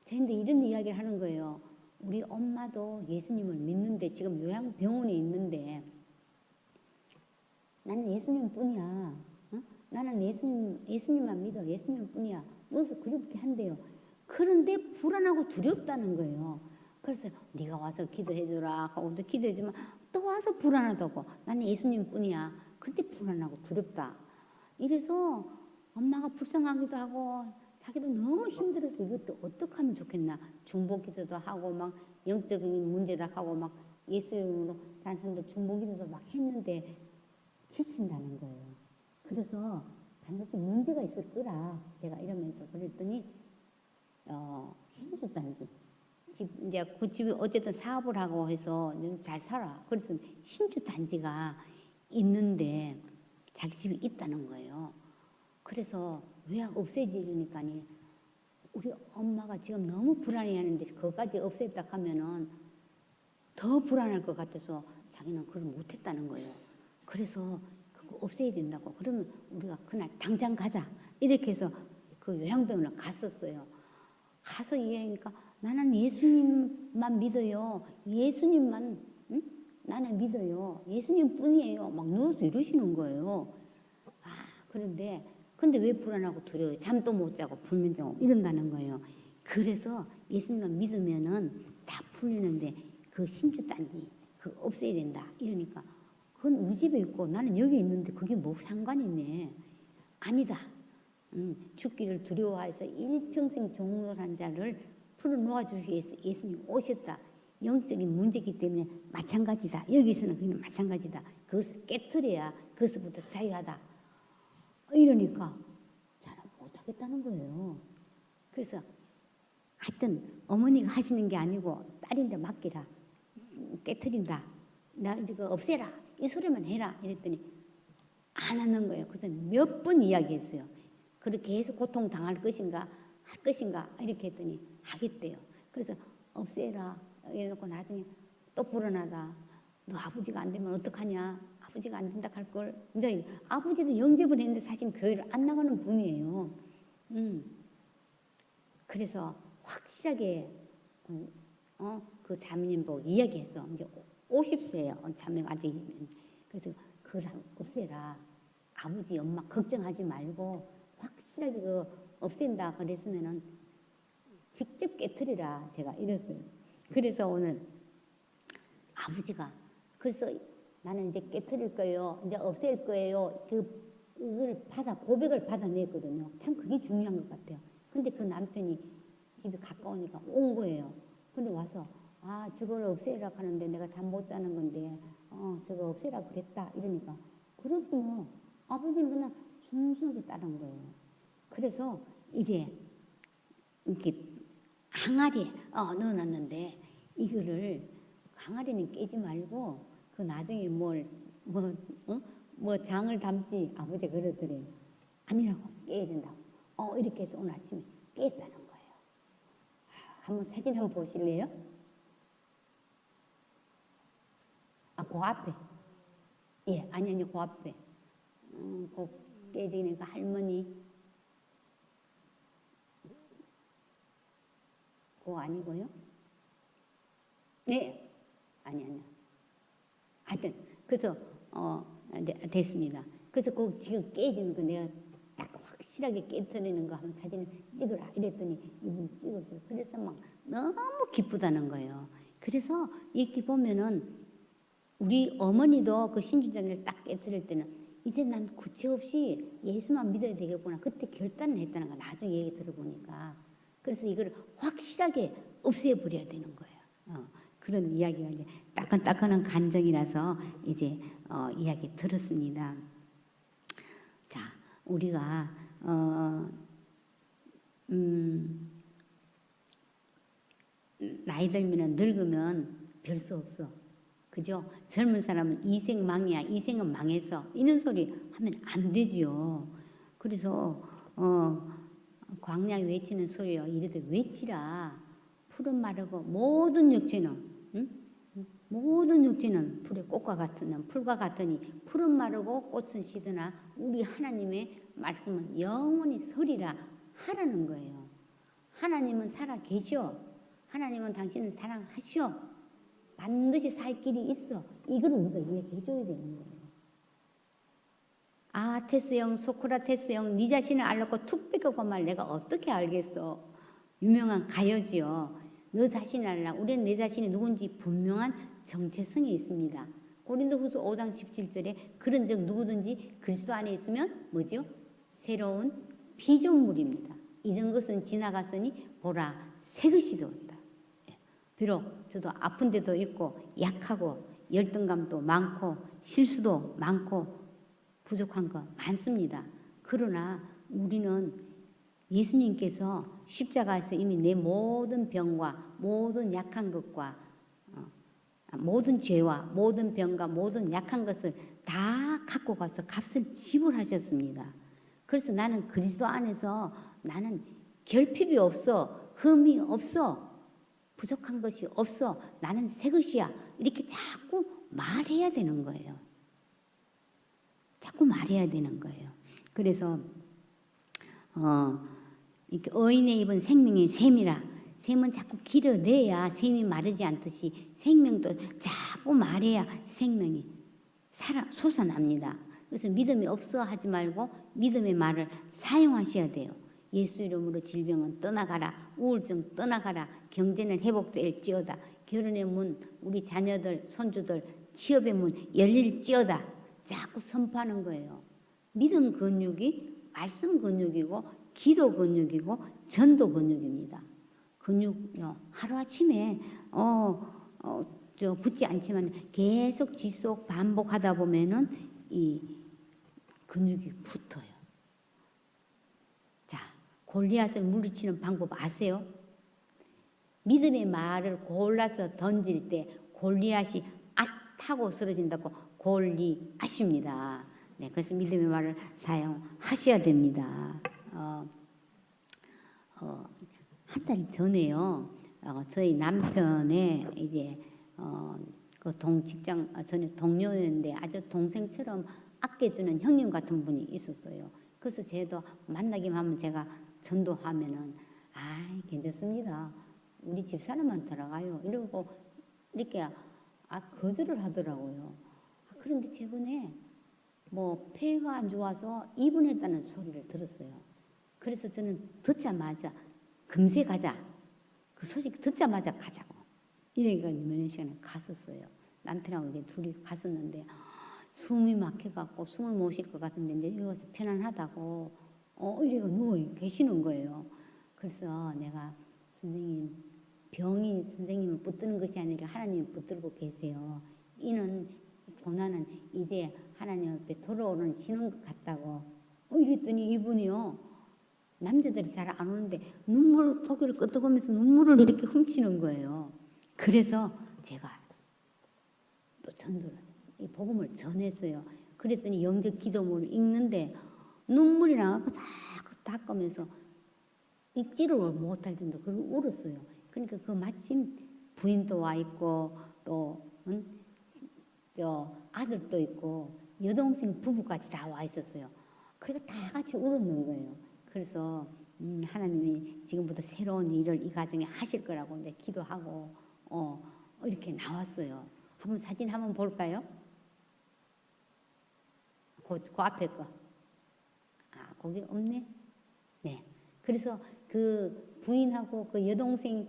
저한테 이런 이야기를 하는 거예요. 우리 엄마도 예수님을 믿는데 지금 요양병원에 있는데 나는 예수님뿐이야. 나는 예수님만 믿어. 예수님뿐이야. 여기서 그렇게 한대요. 그런데 불안하고 두렵다는 거예요. 그래서 네가 와서 기도해주라 하고 또 기도해주면 또 와서 불안하다고. 나는 예수님뿐이야. 근데 불안하고 두렵다. 이래서 엄마가 불쌍하기도 하고 자기도 너무 힘들어서 이것도 어떻게 하면 좋겠나. 중보기도도 하고 막 영적인 문제도 하고 막 예수님으로 다른 사람들 중보기도도 막 했는데 지친다는 거예요. 그래서 반드시 문제가 있을 거라 제가 이러면서 그랬더니 신주단지 이제 그 집이 어쨌든 사업을 하고 해서 잘 살아. 그래서 신주단지가 있는데 자기 집이 있다는 거예요. 그래서 왜 없애지니까 우리 엄마가 지금 너무 불안해하는데 그거까지 없앴다 하면은 더 불안할 것 같아서 자기는 그걸 못했다는 거예요. 그래서 그거 없애야 된다고. 그러면 우리가 그날 당장 가자. 이렇게 해서 그 요양병원을 갔었어요. 가서 이해하니까 나는 예수님만 믿어요. 예수님만 나는 믿어요. 예수님뿐이에요. 막 누워서 이러시는 거예요. 근데 왜 불안하고 두려워요? 잠도 못 자고 불면증 이런다는 거예요. 그래서 예수님만 믿으면은 다 풀리는데 그 신주단지 그거 없애야 된다. 이러니까 그건 우리 집에 있고 나는 여기 있는데 그게 뭐 상관이 있네. 아니다. 죽기를 두려워해서 일평생 종로한 자를 풀어놓아주기 위해서 예수님 오셨다. 영적인 문제이기 때문에 마찬가지다. 여기서는 그냥 마찬가지다. 그것을 깨트려야 그것부터 자유하다. 이러니까 잘 못하겠다는 거예요. 그래서 하여튼 어머니가 하시는 게 아니고 딸인데 맡기라. 깨트린다. 나 이제 그거 없애라. 이 소리만 해라. 이랬더니 안 하는 거예요. 그래서 몇 번 이야기했어요. 그렇게 해서 고통당할 것인가 할 것인가 이렇게 했더니 하겠대요. 그래서 없애라 이래놓고 나중에 또 불어나다. 너 아버지가 안 되면 어떡하냐. 아버지가 안 된다 할걸. 이제 아버지도 영접을 했는데 사실 교회를 안 나가는 분이에요. 그래서 확실하게 그 자매님 보고 이야기했어. 이제 50세예요. 자매가 아직. 그래서 그걸 없애라. 아버지 엄마 걱정하지 말고 확실하게 그 없앤다 그랬으면은 직접 깨트리라 제가 이랬어요. 그래서 오늘 아버지가 그래서 나는 이제 깨트릴 거예요. 이제 없앨 거예요. 그걸 고백을 받아냈거든요. 참 그게 중요한 것 같아요. 근데 그 남편이 집에 가까우니까 온 거예요. 근데 와서 저걸 없애라 하는데 내가 잠 못 자는 건데 저거 없애라 그랬다 이러니까 그러지 뭐. 아버지는 그냥 순수하게 따른 거예요. 그래서 이제 이렇게 항아리에 넣어놨는데 이거를 항아리는 깨지 말고 그 나중에 뭐 장을 담지 아버지가 그러더래요. 아니라고 깨야 된다고. 이렇게 해서 오늘 아침에 깼다는 거예요. 한번 사진 한번 보실래요? 그 앞에. 예, 아니 그 앞에. 그 깨지니까 할머니. 그거 아니고요. 네, 아니. 하여튼 그래서 됐습니다. 그래서 그 지금 깨지는 거 내가 딱 확실하게 깨트리는 거 한번 사진을 찍으라 이랬더니 이분이 찍었어요. 그래서 막 너무 기쁘다는 거예요. 그래서 이렇게 보면은 우리 어머니도 그 신주자를 딱 깨트릴 때는 이제 난 구체 없이 예수만 믿어야 되겠구나. 그때 결단을 했다는 거 나중에 얘기 들어보니까. 그래서 이걸 확실하게 없애버려야 되는 거예요. 그런 이야기가 이제 따끈따끈한 간증이라서 이제 이야기 들었습니다. 자, 우리가 나이 들면 늙으면 별 수 없어. 그죠? 젊은 사람은 이생 망이야. 이생은 망해서 이런 소리 하면 안 되지요. 그래서 광야에 외치는 소리요. 이래도 외치라. 풀은 마르고 모든 육체는 모든 육체는 풀의 꽃과 같은 풀과 같으니 풀은 마르고 꽃은 시드나 우리 하나님의 말씀은 영원히 서리라 하라는 거예요. 하나님은 살아 계셔. 하나님은 당신을 사랑하셔. 반드시 살 길이 있어. 이걸 우리가 이야기해 줘야 되는 거예요. 테스형 소크라테스형 네 자신을 알놓고 툭 삐걱고 말 내가 어떻게 알겠어. 유명한 가요지요. 너 자신을 알라. 우리는 내 자신이 누군지 분명한 정체성이 있습니다. 고린도후서 5장 17절에 그런 적 누구든지 그리스도 안에 있으면 뭐죠? 새로운 피조물입니다. 이전 것은 지나갔으니 보라 새 것이 되었다. 비록 저도 아픈 데도 있고 약하고 열등감도 많고 실수도 많고 부족한 거 많습니다. 그러나 우리는 예수님께서 십자가에서 이미 내 모든 병과 모든 약한 것과 모든 죄와 모든 병과 모든 약한 것을 다 갖고 가서 값을 지불하셨습니다. 그래서 나는 그리스도 안에서 나는 결핍이 없어, 흠이 없어, 부족한 것이 없어, 나는 새 것이야. 이렇게 자꾸 말해야 되는 거예요. 자꾸 말해야 되는 거예요. 그래서 이렇게 어인의 입은 생명의 샘이라. 샘은 자꾸 길어내야 샘이 마르지 않듯이 생명도 자꾸 말해야 생명이 솟아납니다. 그래서 믿음이 없어 하지 말고 믿음의 말을 사용하셔야 돼요. 예수 이름으로 질병은 떠나가라. 우울증 떠나가라. 경제는 회복될지어다. 결혼의 문 우리 자녀들 손주들 취업의 문 열릴지어다 자꾸 선포하는 거예요. 믿음 근육이 말씀 근육이고 기도 근육이고 전도 근육입니다. 근육요 하루아침에 붙지 않지만 계속 지속 반복하다 보면은 이 근육이 붙어요. 자, 골리앗을 물리치는 방법 아세요? 믿음의 말을 골라서 던질 때 골리앗이 앗 하고 쓰러진다고 골리앗입니다. 네, 그래서 믿음의 말을 사용하셔야 됩니다. 한 달 전에요. 저희 남편의 이제 그 직장 전에 동료였는데 아주 동생처럼 아껴주는 형님 같은 분이 있었어요. 그래서 쟤도 만나기만 하면 제가 전도하면은 괜찮습니다. 우리 집사람만 들어가요. 이러고 이렇게 거절을 하더라고요. 그런데 최근에 뭐 폐가 안 좋아서 입원했다는 소리를 들었어요. 그래서 저는 듣자마자 금세 가자. 그 소식 듣자마자 가자고. 이러니까 면회 시간에 갔었어요. 남편하고 이제 둘이 갔었는데 숨이 막혀갖고 숨을 못 쉴 것 같은데 이제 여기 와서 편안하다고 이래가 누워 계시는 거예요. 그래서 내가 선생님 병이 선생님을 붙드는 것이 아니라 하나님을 붙들고 계세요. 이는 고난은 이제 하나님 앞에 돌아오는 신호인 것 같다고. 이랬더니 이분이요. 남자들이 잘 안 오는데 고개를 끄덕이면서 눈물을 이렇게 훔치는 거예요. 그래서 제가 또 전도를 이 복음을 전했어요. 그랬더니 영적 기도문을 읽는데 눈물이 나고 자꾸 닦으면서 읽지를 못할 정도 그걸 울었어요. 그러니까 그 마침 부인도 와 있고 또 아들도 있고 여동생 부부까지 다 와 있었어요. 그러니까 다 같이 울었는 거예요. 그래서 하나님이 지금부터 새로운 일을 이 가정에 하실 거라고 이제 기도하고 이렇게 나왔어요. 한번 사진 한번 볼까요? 그 앞에 거. 거기 없네. 네. 그래서 그 부인하고 그 여동생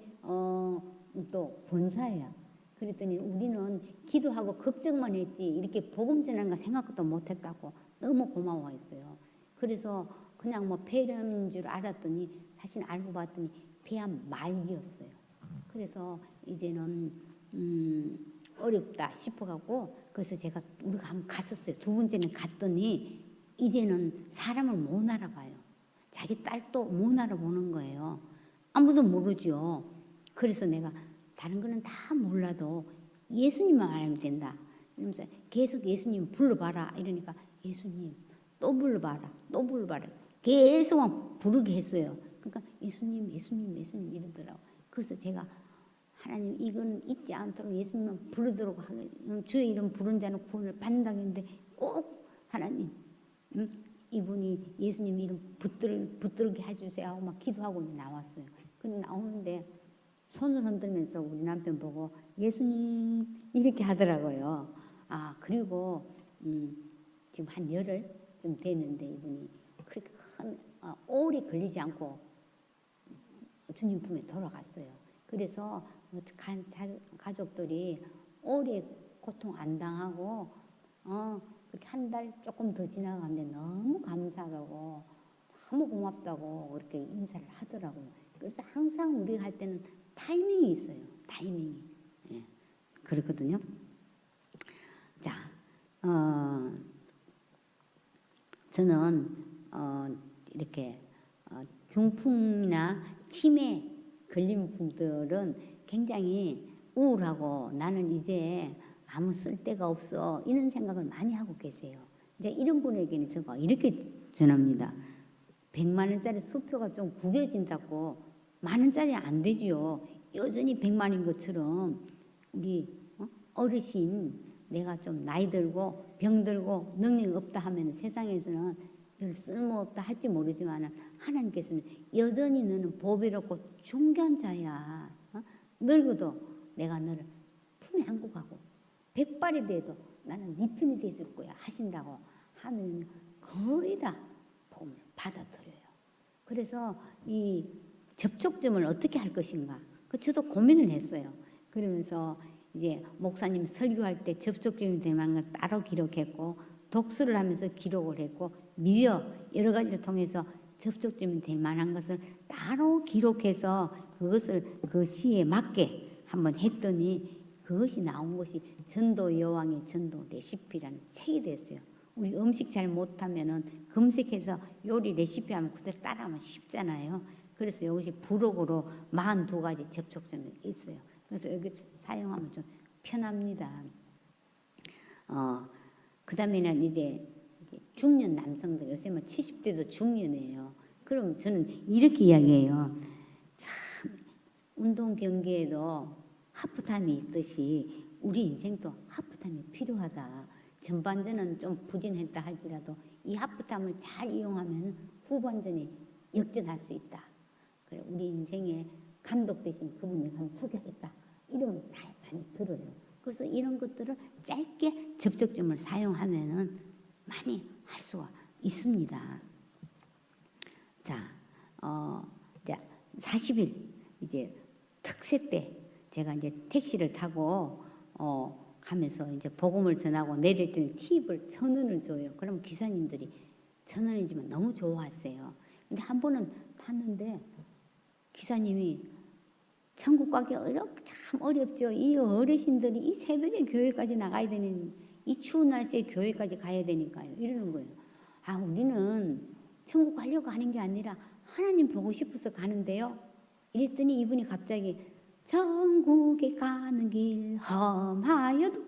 또 본사예요. 그랬더니 우리는 기도하고 걱정만 했지 이렇게 복음 전하는 거 생각도 못했다고 너무 고마워했어요. 그래서 그냥 뭐 폐렴인 줄 알았더니 사실 알고 봤더니 폐암 말기였어요. 그래서 이제는 어렵다 싶어갖고 그래서 제가 우리가 한번 갔었어요. 두 번째는 갔더니 이제는 사람을 못 알아봐요. 자기 딸도 못 알아보는 거예요. 아무도 모르죠. 그래서 내가 다른 거는 다 몰라도 예수님만 알면 된다. 이러면서 계속 예수님 불러봐라. 이러니까 예수님 또 불러봐라. 또 불러봐라. 계속 부르게 했어요. 그러니까 예수님 예수님 예수님 이러더라고. 그래서 제가 하나님 이건 잊지 않도록 예수님만 부르도록 주의 이름 부른 자는 구원을 받는다고 했는데 꼭 하나님 이분이 예수님 이름 붙들게 해주세요 하고 막 기도하고 나왔어요. 근데 나오는데 손을 흔들면서 우리 남편 보고 예수님 이렇게 하더라고요. 그리고 지금 한 열흘 좀 됐는데 이분이 그렇게 큰 오래 걸리지 않고 주님 품에 돌아갔어요. 그래서 가족들이 오래 고통 안 당하고 그렇게 한 달 조금 더 지나갔는데 너무 감사하고 너무 고맙다고 그렇게 인사를 하더라고요. 그래서 항상 우리가 할 때는 타이밍이 있어요. 타이밍이. 예, 그렇거든요. 자, 저는 이렇게 중풍이나 치매 걸린 분들은 굉장히 우울하고 나는 이제 아무 쓸데가 없어 이런 생각을 많이 하고 계세요. 이제 이런 분에게는 제가 이렇게 전합니다. 100만 원짜리 수표가 좀 구겨진다고 만 원짜리 안 되지요. 여전히 100만인 것처럼 우리 어르신 내가 좀 나이 들고 병 들고 능력이 없다 하면 세상에서는 별 쓸모없다 할지 모르지만 하나님께서는 여전히 너는 보배롭고 존귀한 자야. 늙어도 내가 너를 품에 안고 가고 백발이 돼도 나는 네 편이 되줄 거야 하신다고 하면 거의 다 복음을 받아들여요. 그래서 이 접촉점을 어떻게 할 것인가 저도 고민을 했어요. 그러면서 이제 목사님 설교할 때 접촉점이 될 만한 걸 따로 기록했고 독서를 하면서 기록을 했고 미디어 여러 가지를 통해서 접촉점이 될 만한 것을 따로 기록해서 그것을 그 시에 맞게 한번 했더니 그것이 나온 것이 전도 여왕의 전도 레시피라는 책이 됐어요. 우리 음식 잘 못하면은 검색해서 요리 레시피 하면 그대로 따라하면 쉽잖아요. 그래서 이것이 부록으로 42가지 접촉점이 있어요. 그래서 여기 사용하면 좀 편합니다. 그 다음에는 이제 중년 남성들, 요새 뭐 70대도 중년이에요. 그럼 저는 이렇게 이야기해요. 참, 운동 경기에도 하프타임이 있듯이 우리 인생도 하프타임이 필요하다. 전반전은 좀 부진했다 할지라도 이 하프타임을 잘 이용하면 후반전에 역전할 수 있다. 그래, 우리 인생의 감독 대신 그분이 한번 소개하겠다. 이러면 다 많이 들어요. 그래서 이런 것들을 짧게 접촉점을 사용하면은 많이 할 수가 있습니다. 자, 이제 40일 이제 특세 때 제가 이제 택시를 타고 가면서 이제 복음을 전하고 내릴 때는 팁을 1,000원을 줘요. 그럼 기사님들이 1,000원이지만 너무 좋아하세요. 근데 한 번은 탔는데 기사님이 천국 가기 참 어렵죠. 이 어르신들이 이 새벽에 교회까지 나가야 되는 이 추운 날씨에 교회까지 가야 되니까요. 이러는 거예요. 아, 우리는 천국 가려고 하는 게 아니라 하나님 보고 싶어서 가는데요. 이랬더니 이분이 갑자기 천국에 가는 길 험하여도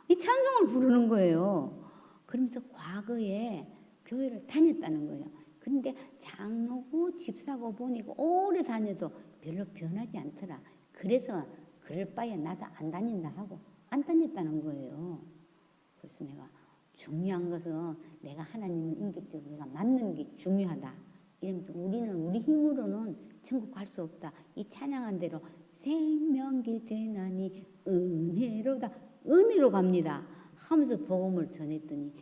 이 찬송을 부르는 거예요. 그러면서 과거에 교회를 다녔다는 거예요. 근데 장로고 집사고 보니까 오래 다녀도 별로 변하지 않더라. 그래서 그럴 바에 나도 안 다닌다 하고 안 다녔다는 거예요. 그래서 내가 중요한 것은 내가 하나님을 인격적으로 내가 맞는 게 중요하다. 이러면서 우리는 우리 힘으로는 천국 갈 수 없다. 이 찬양한 대로 생명길 되나니 은혜로다. 은혜로 갑니다. 하면서 복음을 전했더니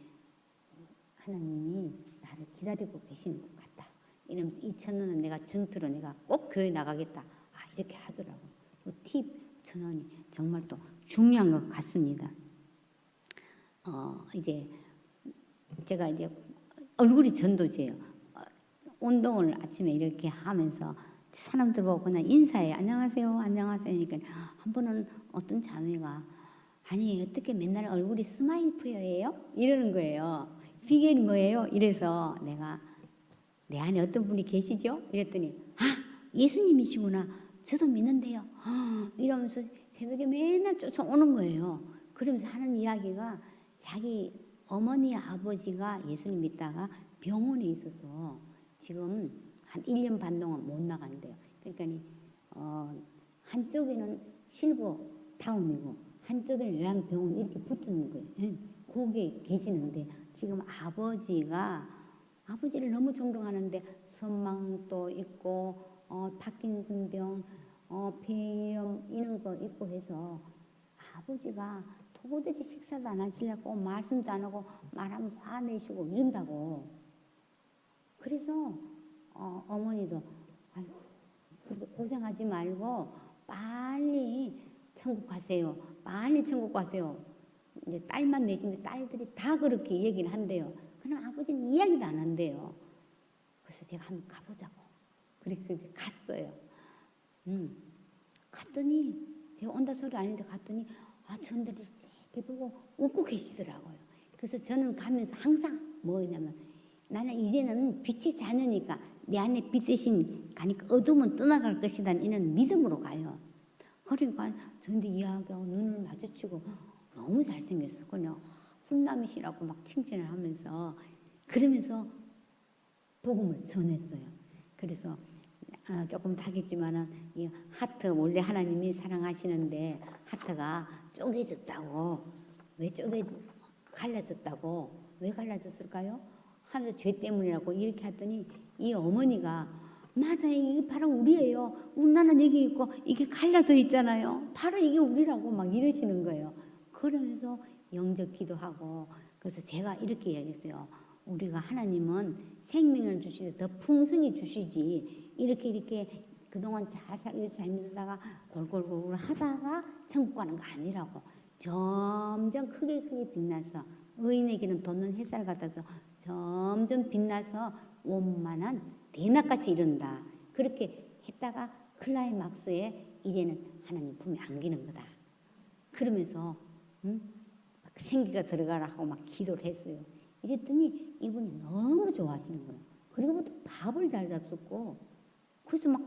하나님이 나를 기다리고 계시는 것 같다. 이러면서 2,000원은 내가 증표로 내가 꼭 교회 나가겠다. 아, 이렇게 하더라고요. 팁 1,000원이 정말 또 중요한 것 같습니다. 이제 제가 이제 얼굴이 전도제예요. 운동을 아침에 이렇게 하면서 사람들 보고 그냥 인사해. 안녕하세요. 안녕하세요. 그러니까 한 번은 어떤 자매가 아니 어떻게 맨날 얼굴이 스마일 프여예요? 이러는 거예요. 비결이 뭐예요? 이래서 내가 내 안에 어떤 분이 계시죠? 이랬더니 아 예수님이시구나. 저도 믿는데요. 이러면서 새벽에 맨날 쫓아오는 거예요. 그러면서 하는 이야기가 자기 어머니 아버지가 예수님 믿다가 병원에 있어서 지금 한 1년 반 동안 못 나간대요. 그러니까 한쪽에는 실버타운이고 한쪽에는 요양병원 이렇게 붙는 거예요. 거기에 계시는데 지금 아버지를 너무 존경하는데 선망도 있고 파킨슨병, 폐렴 이런 거 있고 해서 아버지가 도대체 식사도 안 하시려고 말씀도 안 하고 말하면 화내시고 이런다고. 그래서 어머니도 아이고 그렇게 고생하지 말고 빨리 천국 가세요. 빨리 천국 가세요. 이제 딸만 내신데 딸들이 다 그렇게 얘기를 한대요. 그럼 아버지는 이야기도 안 한대요. 그래서 제가 한번 가보자고. 그렇게 이제 갔어요. 갔더니 제가 온다 소리 아닌데 갔더니 전들이 이렇게 보고 웃고 계시더라고요. 그래서 저는 가면서 항상 뭐냐면 나는 이제는 빛의 자녀니까 내 안에 빛 대신 가니까 어둠은 떠나갈 것이다. 이런 믿음으로 가요. 그러니까 저한테 이야기하고 눈을 마주치고 너무 잘생겼어. 그냥 훈남이시라고 막 칭찬을 하면서 그러면서 복음을 전했어요. 그래서 조금 타겠지만은 이 하트 원래 하나님이 사랑하시는데 하트가 쪼개졌다고 왜 갈라졌다고 왜 갈라졌을까요? 하면서 죄 때문이라고 이렇게 했더니 이 어머니가 맞아요. 이게 바로 우리예요. 나는 여기 있고 이게 갈라져 있잖아요. 바로 이게 우리라고 막 이러시는 거예요. 그러면서 영적 기도하고 그래서 제가 이렇게 이야기했어요. 우리가 하나님은 생명을 주시되 더 풍성히 주시지 이렇게 그동안 잘 살고 잘 믿다가 골골골골 하다가 천국 가는 거 아니라고. 점점 크게 빛나서 의인에게는 돋는 햇살 같아서 점점 빛나서 원만한 대낮같이 이른다. 그렇게 했다가 클라이막스에 이제는 하나님 품에 안기는 거다. 그러면서 막 생기가 들어가라 하고 막 기도를 했어요. 이랬더니 이분이 너무 좋아하시는 거예요. 그리고 또 밥을 잘 잡숫고 그래서 막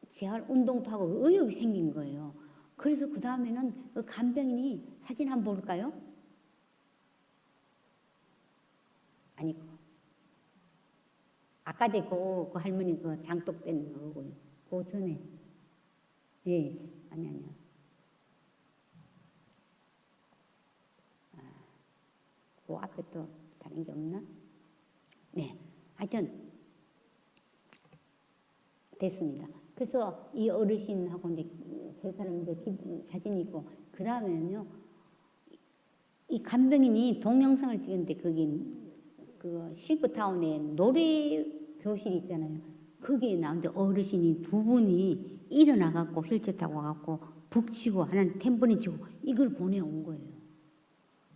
재활 운동도 하고 의욕이 생긴 거예요. 그래서 그 다음에는 그 간병인이 사진 한번 볼까요? 아니 아까 그 할머니 그 장독 떼는 거고요. 그 전에 아니요. 그 앞에 또 다른 게 없나? 네, 하여튼 됐습니다. 그래서 이 어르신하고 이제 세 사람들 사진이 있고 그 다음에는요. 이 간병인이 동영상을 찍었는데 거기 그 실버타운에 노래 교실 있잖아요. 거기에 나오는데 어르신이 두 분이 일어나갖고 휠체어 타고 와갖고 북치고 하나는 탬버린 치고 이걸 보내온 거예요.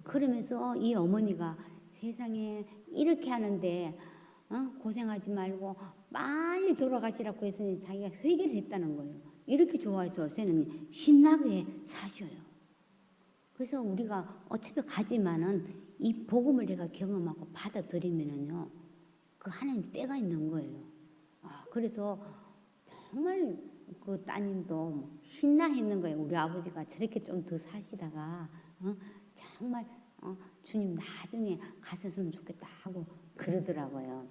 그러면서 이 어머니가 세상에 이렇게 하는데 고생하지 말고 빨리 돌아가시라고 했으니 자기가 회개를 했다는 거예요. 이렇게 좋아해서 쟤는 신나게 사셔요. 그래서 우리가 어차피 가지만은 이 복음을 내가 경험하고 받아들이면은요, 그 하나님 때가 있는 거예요. 그래서 정말 그 따님도 신나했는 거예요. 우리 아버지가 저렇게 좀 더 사시다가 정말 주님 나중에 가셨으면 좋겠다 하고 그러더라고요.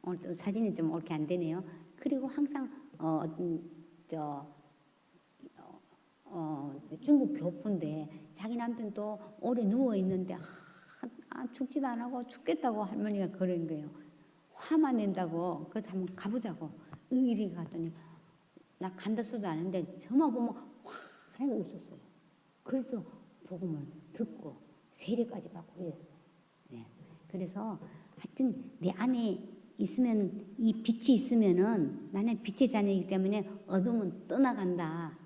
오늘 또 사진이 좀 옳게 안 되네요. 그리고 항상 중국 교포인데 자기 남편도 오래 누워 있는데 죽지도 안 하고 죽겠다고 할머니가 그런 거예요. 화만 낸다고 그래서 한번 가보자고 이리 갔더니 나 간다 소도 아는데 저만 보면 환하게 웃었어요. 그래서 복음을 듣고 세례까지 받고 그랬어요. 네. 그래서 하여튼 내 안에 있으면 이 빛이 있으면은 나는 빛의 자녀이기 때문에 어둠은 떠나간다.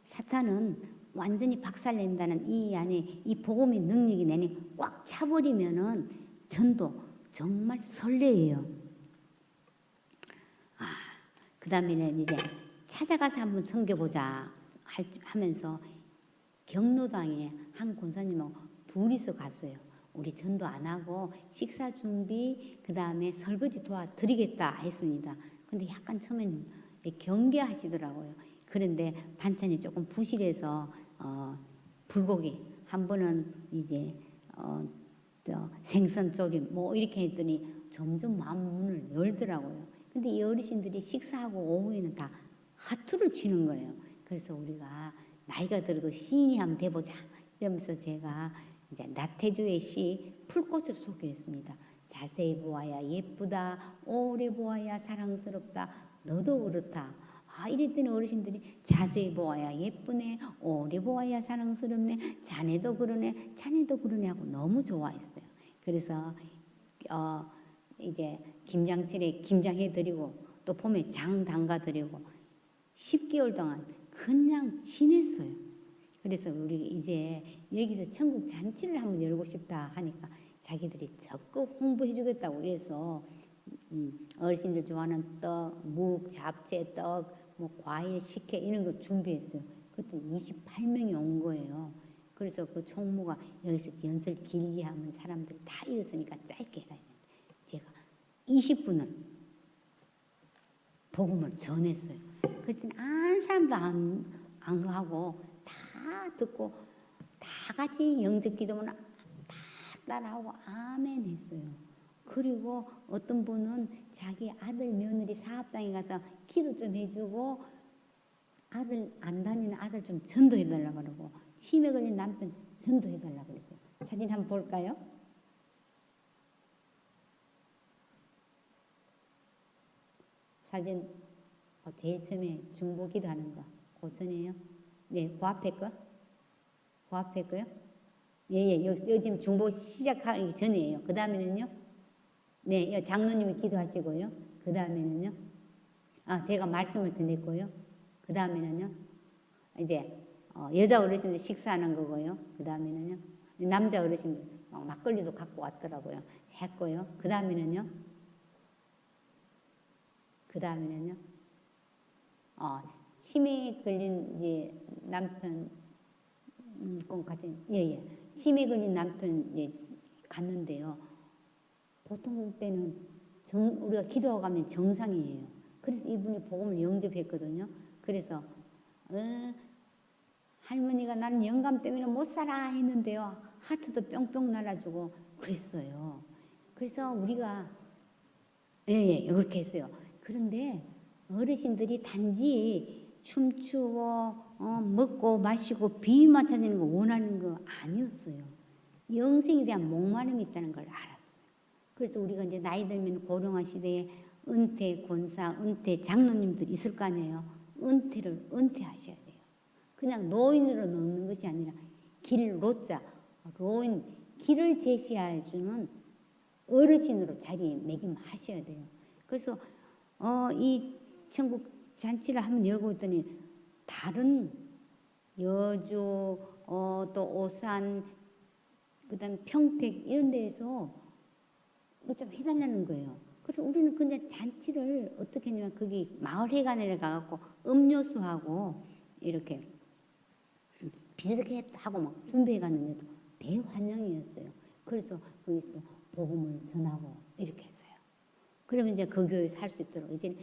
사탄은 완전히 박살낸다는 이 안에 이 복음의 능력이 내 안에 꽉 차버리면은 전도 정말 설레예요. 그 다음에는 이제 찾아가서 한번 섬겨보자 하면서 경로당에 한 권사님하고 둘이서 갔어요. 우리 전도 안 하고 식사 준비 그 다음에 설거지 도와드리겠다 했습니다. 근데 약간 처음에는 경계하시더라고요. 그런데 반찬이 조금 부실해서 불고기 한 번은 이제 생선 조림 뭐 이렇게 했더니 점점 마음문을 열더라고요. 근데 이 어르신들이 식사하고 오후에는 다 하투를 치는 거예요. 그래서 우리가 나이가 들어도 시인이 한번 돼보자 이러면서 제가 이제 나태주의 시 풀꽃을 소개했습니다. 자세히 보아야 예쁘다, 오래 보아야 사랑스럽다, 너도 그렇다. 이랬더니 어르신들이 자세히 보아야 예쁘네, 오래 보아야 사랑스럽네, 자네도 그러네, 자네도 그러네 하고 너무 좋아했어요. 그래서 이제 김장철에 김장해드리고 또 봄에 장 담가드리고 10개월 동안 그냥 지냈어요. 그래서 우리 이제 여기서 천국 잔치를 한번 열고 싶다 하니까 자기들이 적극 홍보해주겠다고 그래서 어르신들 좋아하는 떡, 묵, 잡채, 떡, 뭐 과일, 식혜 이런 걸 준비했어요. 그것도 28명이 온 거예요. 그래서 그 총무가 여기서 연설 길게 하면 사람들이 다 이었으니까 짧게 해라. 제가 20분을 복음을 전했어요. 그랬더니 한 사람도 안 하고 다 듣고 다 같이 영접 기도문 다 따라하고 아멘 했어요. 그리고 어떤 분은 자기 아들 며느리 사업장에 가서 기도 좀 해주고 아들 안 다니는 아들 좀 전도해달라고 그러고 치매 걸린 남편 전도해달라고 그랬어요. 사진 한번 볼까요? 사진 제일 처음에 중보 기도하는 거 고전이에요. 네, 그 앞에 거? 그 앞에 거요? 예, 여기 지금 중보 시작하기 전이에요. 그 다음에는요? 네, 장로님이 기도하시고요. 그 다음에는요? 제가 말씀을 전했고요. 그 다음에는요. 이제 여자 어르신들 식사하는 거고요. 그 다음에는요. 남자 어르신들 막걸리도 갖고 왔더라고요. 했고요. 그 다음에는요. 치매 걸린 이제 남편 같은 치매 걸린 남편 갔는데요. 보통 때는 우리가 기도하고 가면 정상이에요. 그래서 이분이 복음을 영접했거든요. 그래서 할머니가 나는 영감 때문에 못 살아 했는데요. 하트도 뿅뿅 날아주고 그랬어요. 그래서 우리가 그렇게 했어요. 그런데 어르신들이 단지 춤추고 먹고 마시고 비위 맞춰지는 거 원하는 거 아니었어요. 영생에 대한 목마름이 있다는 걸 알았어요. 그래서 우리가 이제 나이 들면 고령화 시대에 은퇴 권사, 은퇴 장로님들 있을 거 아니에요. 은퇴를 은퇴하셔야 돼요. 그냥 노인으로 넣는 것이 아니라 길로자, 노인, 길을 제시해 주는 어르신으로 자리매김하셔야 돼요. 그래서 이 천국 잔치를 한번 열고 있더니 다른 여주, 또 오산, 그다음 평택 이런 데에서 좀 해달라는 거예요. 그래서 우리는 그냥 잔치를 어떻게 했냐면 거기 마을회관에 가갖고 음료수하고 이렇게 비슷하게 하고 막 준비해 갔는데도 대환영이었어요. 그래서 거기서 복음을 전하고 이렇게 했어요. 그러면 이제 그 교회에 살 수 있도록 이제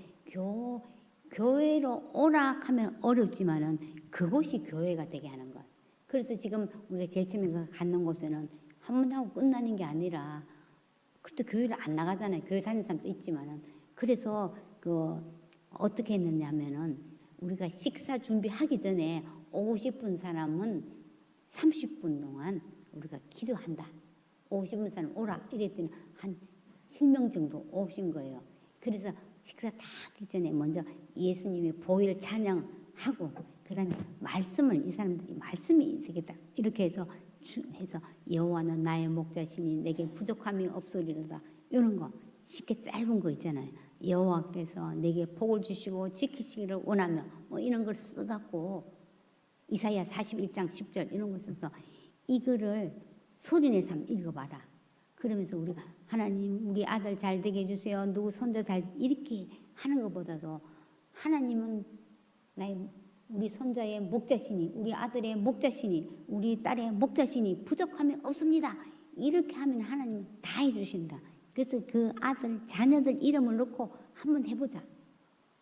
교회로 오라 하면 어렵지만은 그곳이 교회가 되게 하는 것. 그래서 지금 우리가 제일 처음에 갖는 곳에는 한 번 하고 끝나는 게 아니라 그것도 교회를 안 나가잖아요. 교회 다니는 사람도 있지만은 그래서 어떻게 했느냐면은 우리가 식사 준비하기 전에 오고 싶은 사람은 30분 동안 우리가 기도한다. 오고 싶은 사람 오라 이랬더니 한 10명 정도 오신 거예요. 그래서 식사 다 하기 전에 먼저 예수님의 보혈 찬양하고 그다음에 말씀을 이 사람들이 말씀이 되겠다 이렇게 해서 여호와는 나의 목자시니 내게 부족함이 없으리로다 이런 거 쉽게 짧은 거 있잖아요. 여호와께서 내게 복을 주시고 지키시기를 원하며 뭐 이런 걸 써갖고 이사야 41장 10절 이런 걸 써서 이거를 소리내서 한번 읽어봐라. 그러면서 우리가 하나님 우리 아들 잘 되게 해주세요. 누구 손자 잘 이렇게 하는 것보다도 하나님은 우리 손자의 목자시니 우리 아들의 목자시니 우리 딸의 목자시니 부족함이 없습니다. 이렇게 하면 하나님은 다 해주신다. 그래서 그 아들 자녀들 이름을 넣고 한번 해보자.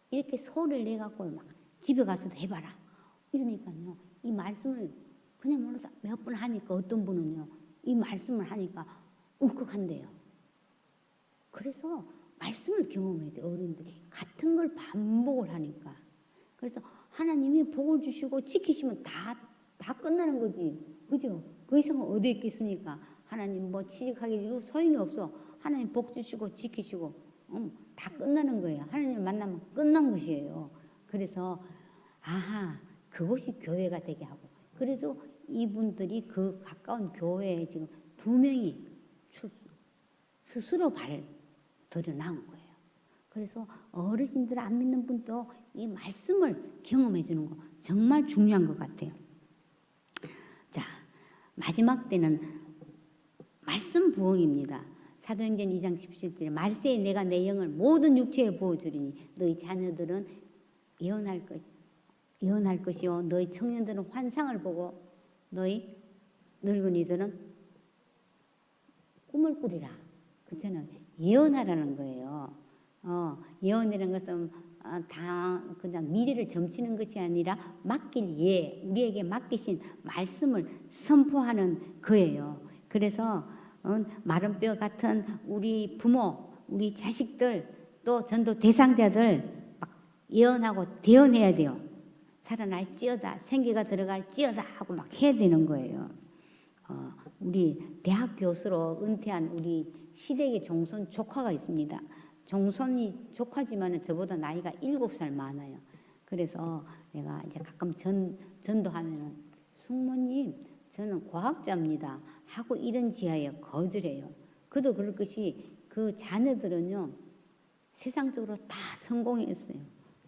이렇게 소리를 내갖고 막 집에 가서도 해봐라. 이러니까요. 이 말씀을 그냥 몰라서 몇 번 하니까 어떤 분은요. 이 말씀을 하니까 울컥한대요. 그래서 말씀을 경험해야 돼. 어른들이 같은 걸 반복을 하니까. 그래서 하나님이 복을 주시고 지키시면 다 끝나는 거지. 그죠? 그 이상은 어디 있겠습니까? 하나님 뭐 취직하기 소용이 없어. 하나님 복 주시고 지키시고 다 끝나는 거예요. 하나님을 만나면 끝난 것이에요. 그래서 그것이 교회가 되게 하고 그래서 이분들이 그 가까운 교회에 지금 2명이 스스로 들여 나온 거예요. 그래서 어르신들 안 믿는 분도 이 말씀을 경험해 주는 거 정말 중요한 것 같아요. 자, 마지막 때는 말씀 부흥입니다. 사도행전 2장 17절에 말세에 내가 내 영을 모든 육체에 부어주리니 너희 자녀들은 예언할 것이요 너희 청년들은 환상을 보고 너희 늙은이들은 꿈을 꾸리라. 그렇잖아요. 예언하라는 거예요. 예언이라는 것은 다 그냥 미래를 점치는 것이 아니라 우리에게 맡기신 말씀을 선포하는 거예요. 그래서 마른 뼈 같은 우리 부모, 우리 자식들 또 전도 대상자들 막 예언하고 대언해야 돼요. 살아날지어다, 생기가 들어갈지어다 하고 막 해야 되는 거예요. 우리 대학 교수로 은퇴한 우리 시댁의 종손 조카가 있습니다. 종손이 조카지만 저보다 나이가 7살 많아요. 그래서 내가 이제 가끔 전도하면은 숙모님 저는 과학자입니다 하고 이런 지하에 거절해요. 그도 그럴 것이 그 자녀들은요 세상적으로 다 성공했어요.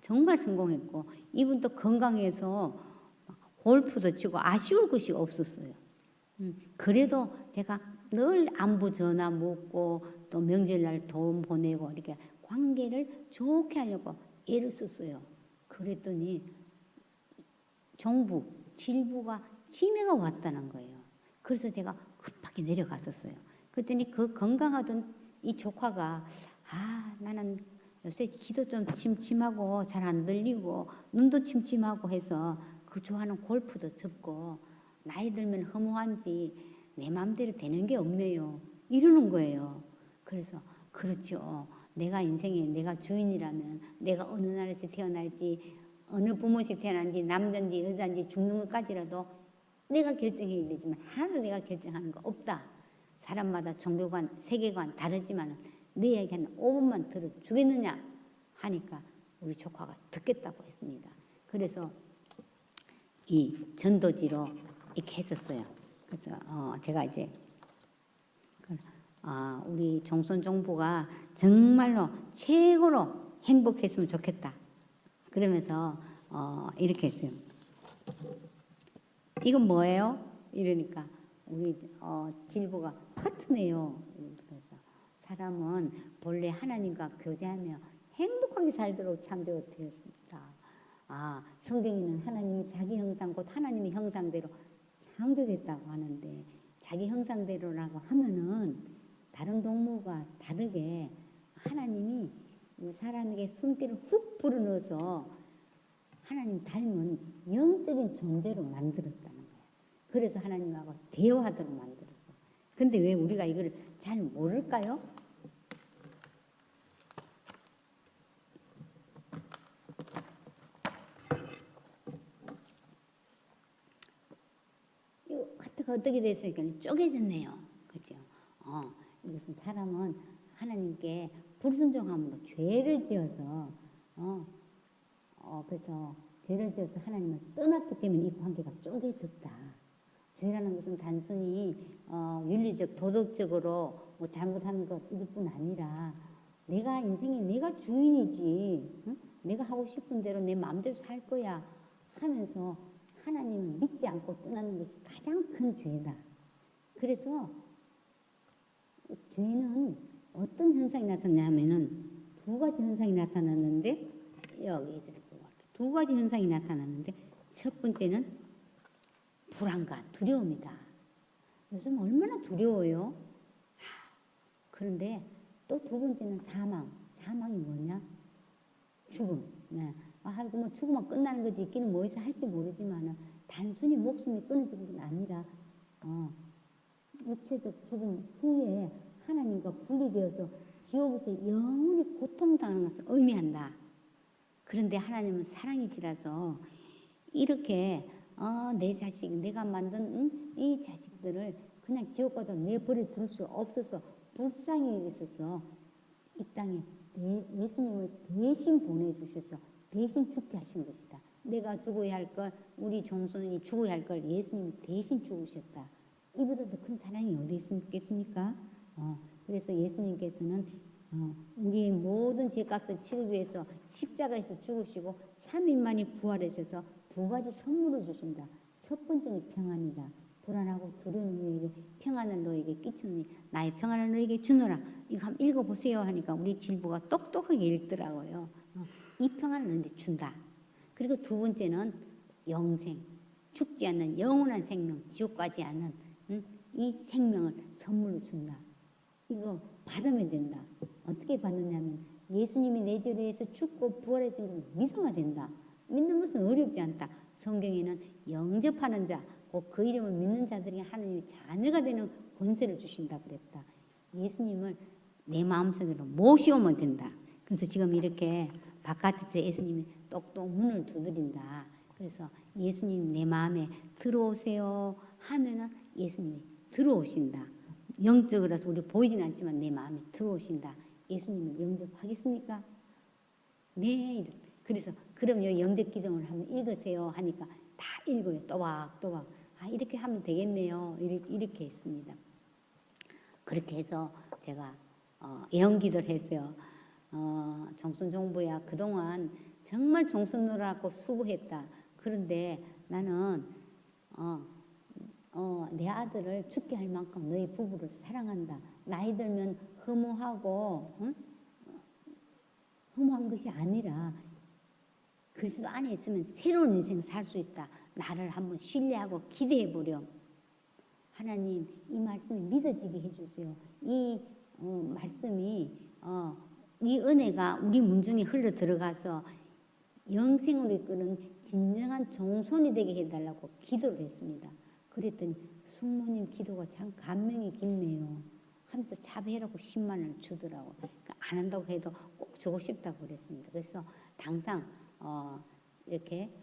정말 성공했고 이분도 건강해서 골프도 치고 아쉬울 것이 없었어요. 그래도 제가 늘 안부 전화 묻고 또 명절날 돈 보내고 이렇게 관계를 좋게 하려고 애를 썼어요. 그랬더니 정부, 질부가 치매가 왔다는 거예요. 그래서 제가 급하게 내려갔었어요. 그랬더니 그 건강하던 이 조카가 나는 요새 귀도 좀 침침하고 잘 안 들리고 눈도 침침하고 해서 그 좋아하는 골프도 접고 나이 들면 허무한지 내 마음대로 되는 게 없네요. 이러는 거예요. 그래서 그렇죠. 내가 인생에 내가 주인이라면 내가 어느 나라에서 태어날지 어느 부모씩 태어난지 남자인지 여자인지 죽는 것까지라도 내가 결정해야 되지만 하나도 내가 결정하는 거 없다. 사람마다 종교관, 세계관 다르지만 내 이야기 한 5분만 들어주겠느냐 하니까 우리 조카가 듣겠다고 했습니다. 그래서 이 전도지로 이렇게 했었어요. 그래서 제가 이제 우리 종손 정부가 정말로 최고로 행복했으면 좋겠다. 그러면서 이렇게 했어요. 이건 뭐예요? 이러니까 우리 질부가 하트네요. 그래서 사람은 본래 하나님과 교제하며 행복하게 살도록 창조되었습니다. 성경에는 하나님이 자기 형상 곧 하나님의 형상대로 창조됐다고 하는데 자기 형상대로라고 하면은 다른 동물과 다르게 하나님이 사람에게 숨기를 훅 불어넣어서 하나님 닮은 영적인 존재로 만들었다는 거예요. 그래서 하나님하고 대화하도록 만들었어. 근데 왜 우리가 이걸 잘 모를까요? 이거 하트가 어떻게 됐으니까 쪼개졌네요. 그렇죠? 이것은 사람은 하나님께 불순종함으로 죄를 지어서 그래서 죄를 지어서 하나님을 떠났기 때문에 이 관계가 쪼개졌다. 죄라는 것은 단순히 윤리적, 도덕적으로 뭐 잘못하는 것 이것뿐 아니라 내가 인생에 내가 주인이지, 응? 내가 하고 싶은 대로 내 마음대로 살 거야 하면서 하나님을 믿지 않고 떠나는 것이 가장 큰 죄다. 그래서 죄는 어떤 현상이 나타나냐면은 두 가지 현상이 나타났는데 여기 두 가지 현상이 나타났는데 첫 번째는 불안과 두려움이다. 요즘 얼마나 두려워요. 그런데 또 두 번째는 사망. 사망이 뭐냐? 죽음. 네. 뭐 죽으면 끝나는 거지. 있기는 뭐해서 할지 모르지만 단순히 목숨이 끊어지는 건 아니라 육체적 죽음 후에 하나님과 분리되어서 지옥에서 영원히 고통당하는 것을 의미한다. 그런데 하나님은 사랑이시라서 이렇게 내 자식, 내가 만든 이 자식들을 그냥 지옥 가서 내버려 둘 수 없어서 불쌍히 있어서 이 땅에 예수님을 대신 보내주셔서 대신 죽게 하신 것이다. 내가 죽어야 할 것, 우리 종손이 죽어야 할 걸 예수님이 대신 죽으셨다. 이보다 더 큰 사랑이 어디 있겠습니까? 그래서 예수님께서는 우리의 모든 죄값을 치르기 위해서 십자가에서 죽으시고 3일 만에 부활하셔서 두 가지 선물을 주신다. 첫 번째는 평안이다. 불안하고 두려운 너에게 평안을 너에게 끼치니 나의 평안을 너에게 주노라. 이거 한번 읽어보세요 하니까 우리 질부가 똑똑하게 읽더라고요. 이 평안을 너에게 준다. 그리고 두 번째는 영생, 죽지 않는 영원한 생명, 지옥 가지 않는 이 생명을 선물로 준다. 이거 받으면 된다. 어떻게 받느냐면 예수님이 내 죄를 위해서 죽고 부활하신 걸 믿어야 된다. 믿는 것은 어렵지 않다. 성경에는 영접하는 자, 곧 그 이름을 믿는 자들이 하나님의 자녀가 되는 권세를 주신다 그랬다. 예수님을 내 마음속으로 모셔오면 된다. 그래서 지금 이렇게 바깥에서 예수님이 똑똑 문을 두드린다. 그래서 예수님 내 마음에 들어오세요 하면은 예수님이 들어오신다. 영적으로서 우리 보이진 않지만 내 마음에 들어오신다. 예수님을 영접하겠습니까? 네. 그래서 그럼요 영접 기도를 한번 읽으세요 하니까 다 읽어요. 또박또박. 이렇게 하면 되겠네요. 이렇게 했습니다. 그렇게 해서 제가 예언 기도를 했어요. 정순 정부야 그동안 정말 종선 놀아갖고 수고했다. 그런데 나는 내 아들을 죽게 할 만큼 너희 부부를 사랑한다. 나이 들면 허무하고 허무한 것이 아니라 그리스도 안에 있으면 새로운 인생을 살 수 있다. 나를 한번 신뢰하고 기대해 보렴. 하나님 이 말씀이 믿어지게 해주세요. 이 말씀이 이 은혜가 우리 문중에 흘러 들어가서 영생으로 이끄는 진정한 종손이 되게 해달라고 기도를 했습니다. 그랬더니 숙모님 기도가 참 감명이 깊네요 하면서 자배라고 10만 원을 주더라고. 그러니까 안 한다고 해도 꼭 주고 싶다고 그랬습니다. 그래서 당장 이렇게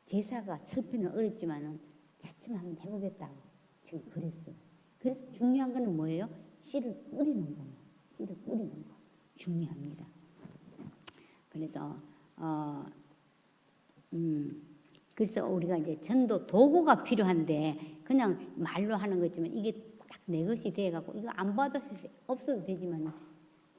제사가 첫편은 어렵지만은 차츰 한번 해보겠다고 지금 그랬어요. 그래서 중요한 거는 뭐예요? 씨를 뿌리는 거예요. 씨를 뿌리는 거 중요합니다. 그래서 그래서 우리가 이제 전도 도구가 필요한데 그냥 말로 하는 거지만 이게 딱 내 것이 돼갖고 이거 안 받아도 없어도 되지만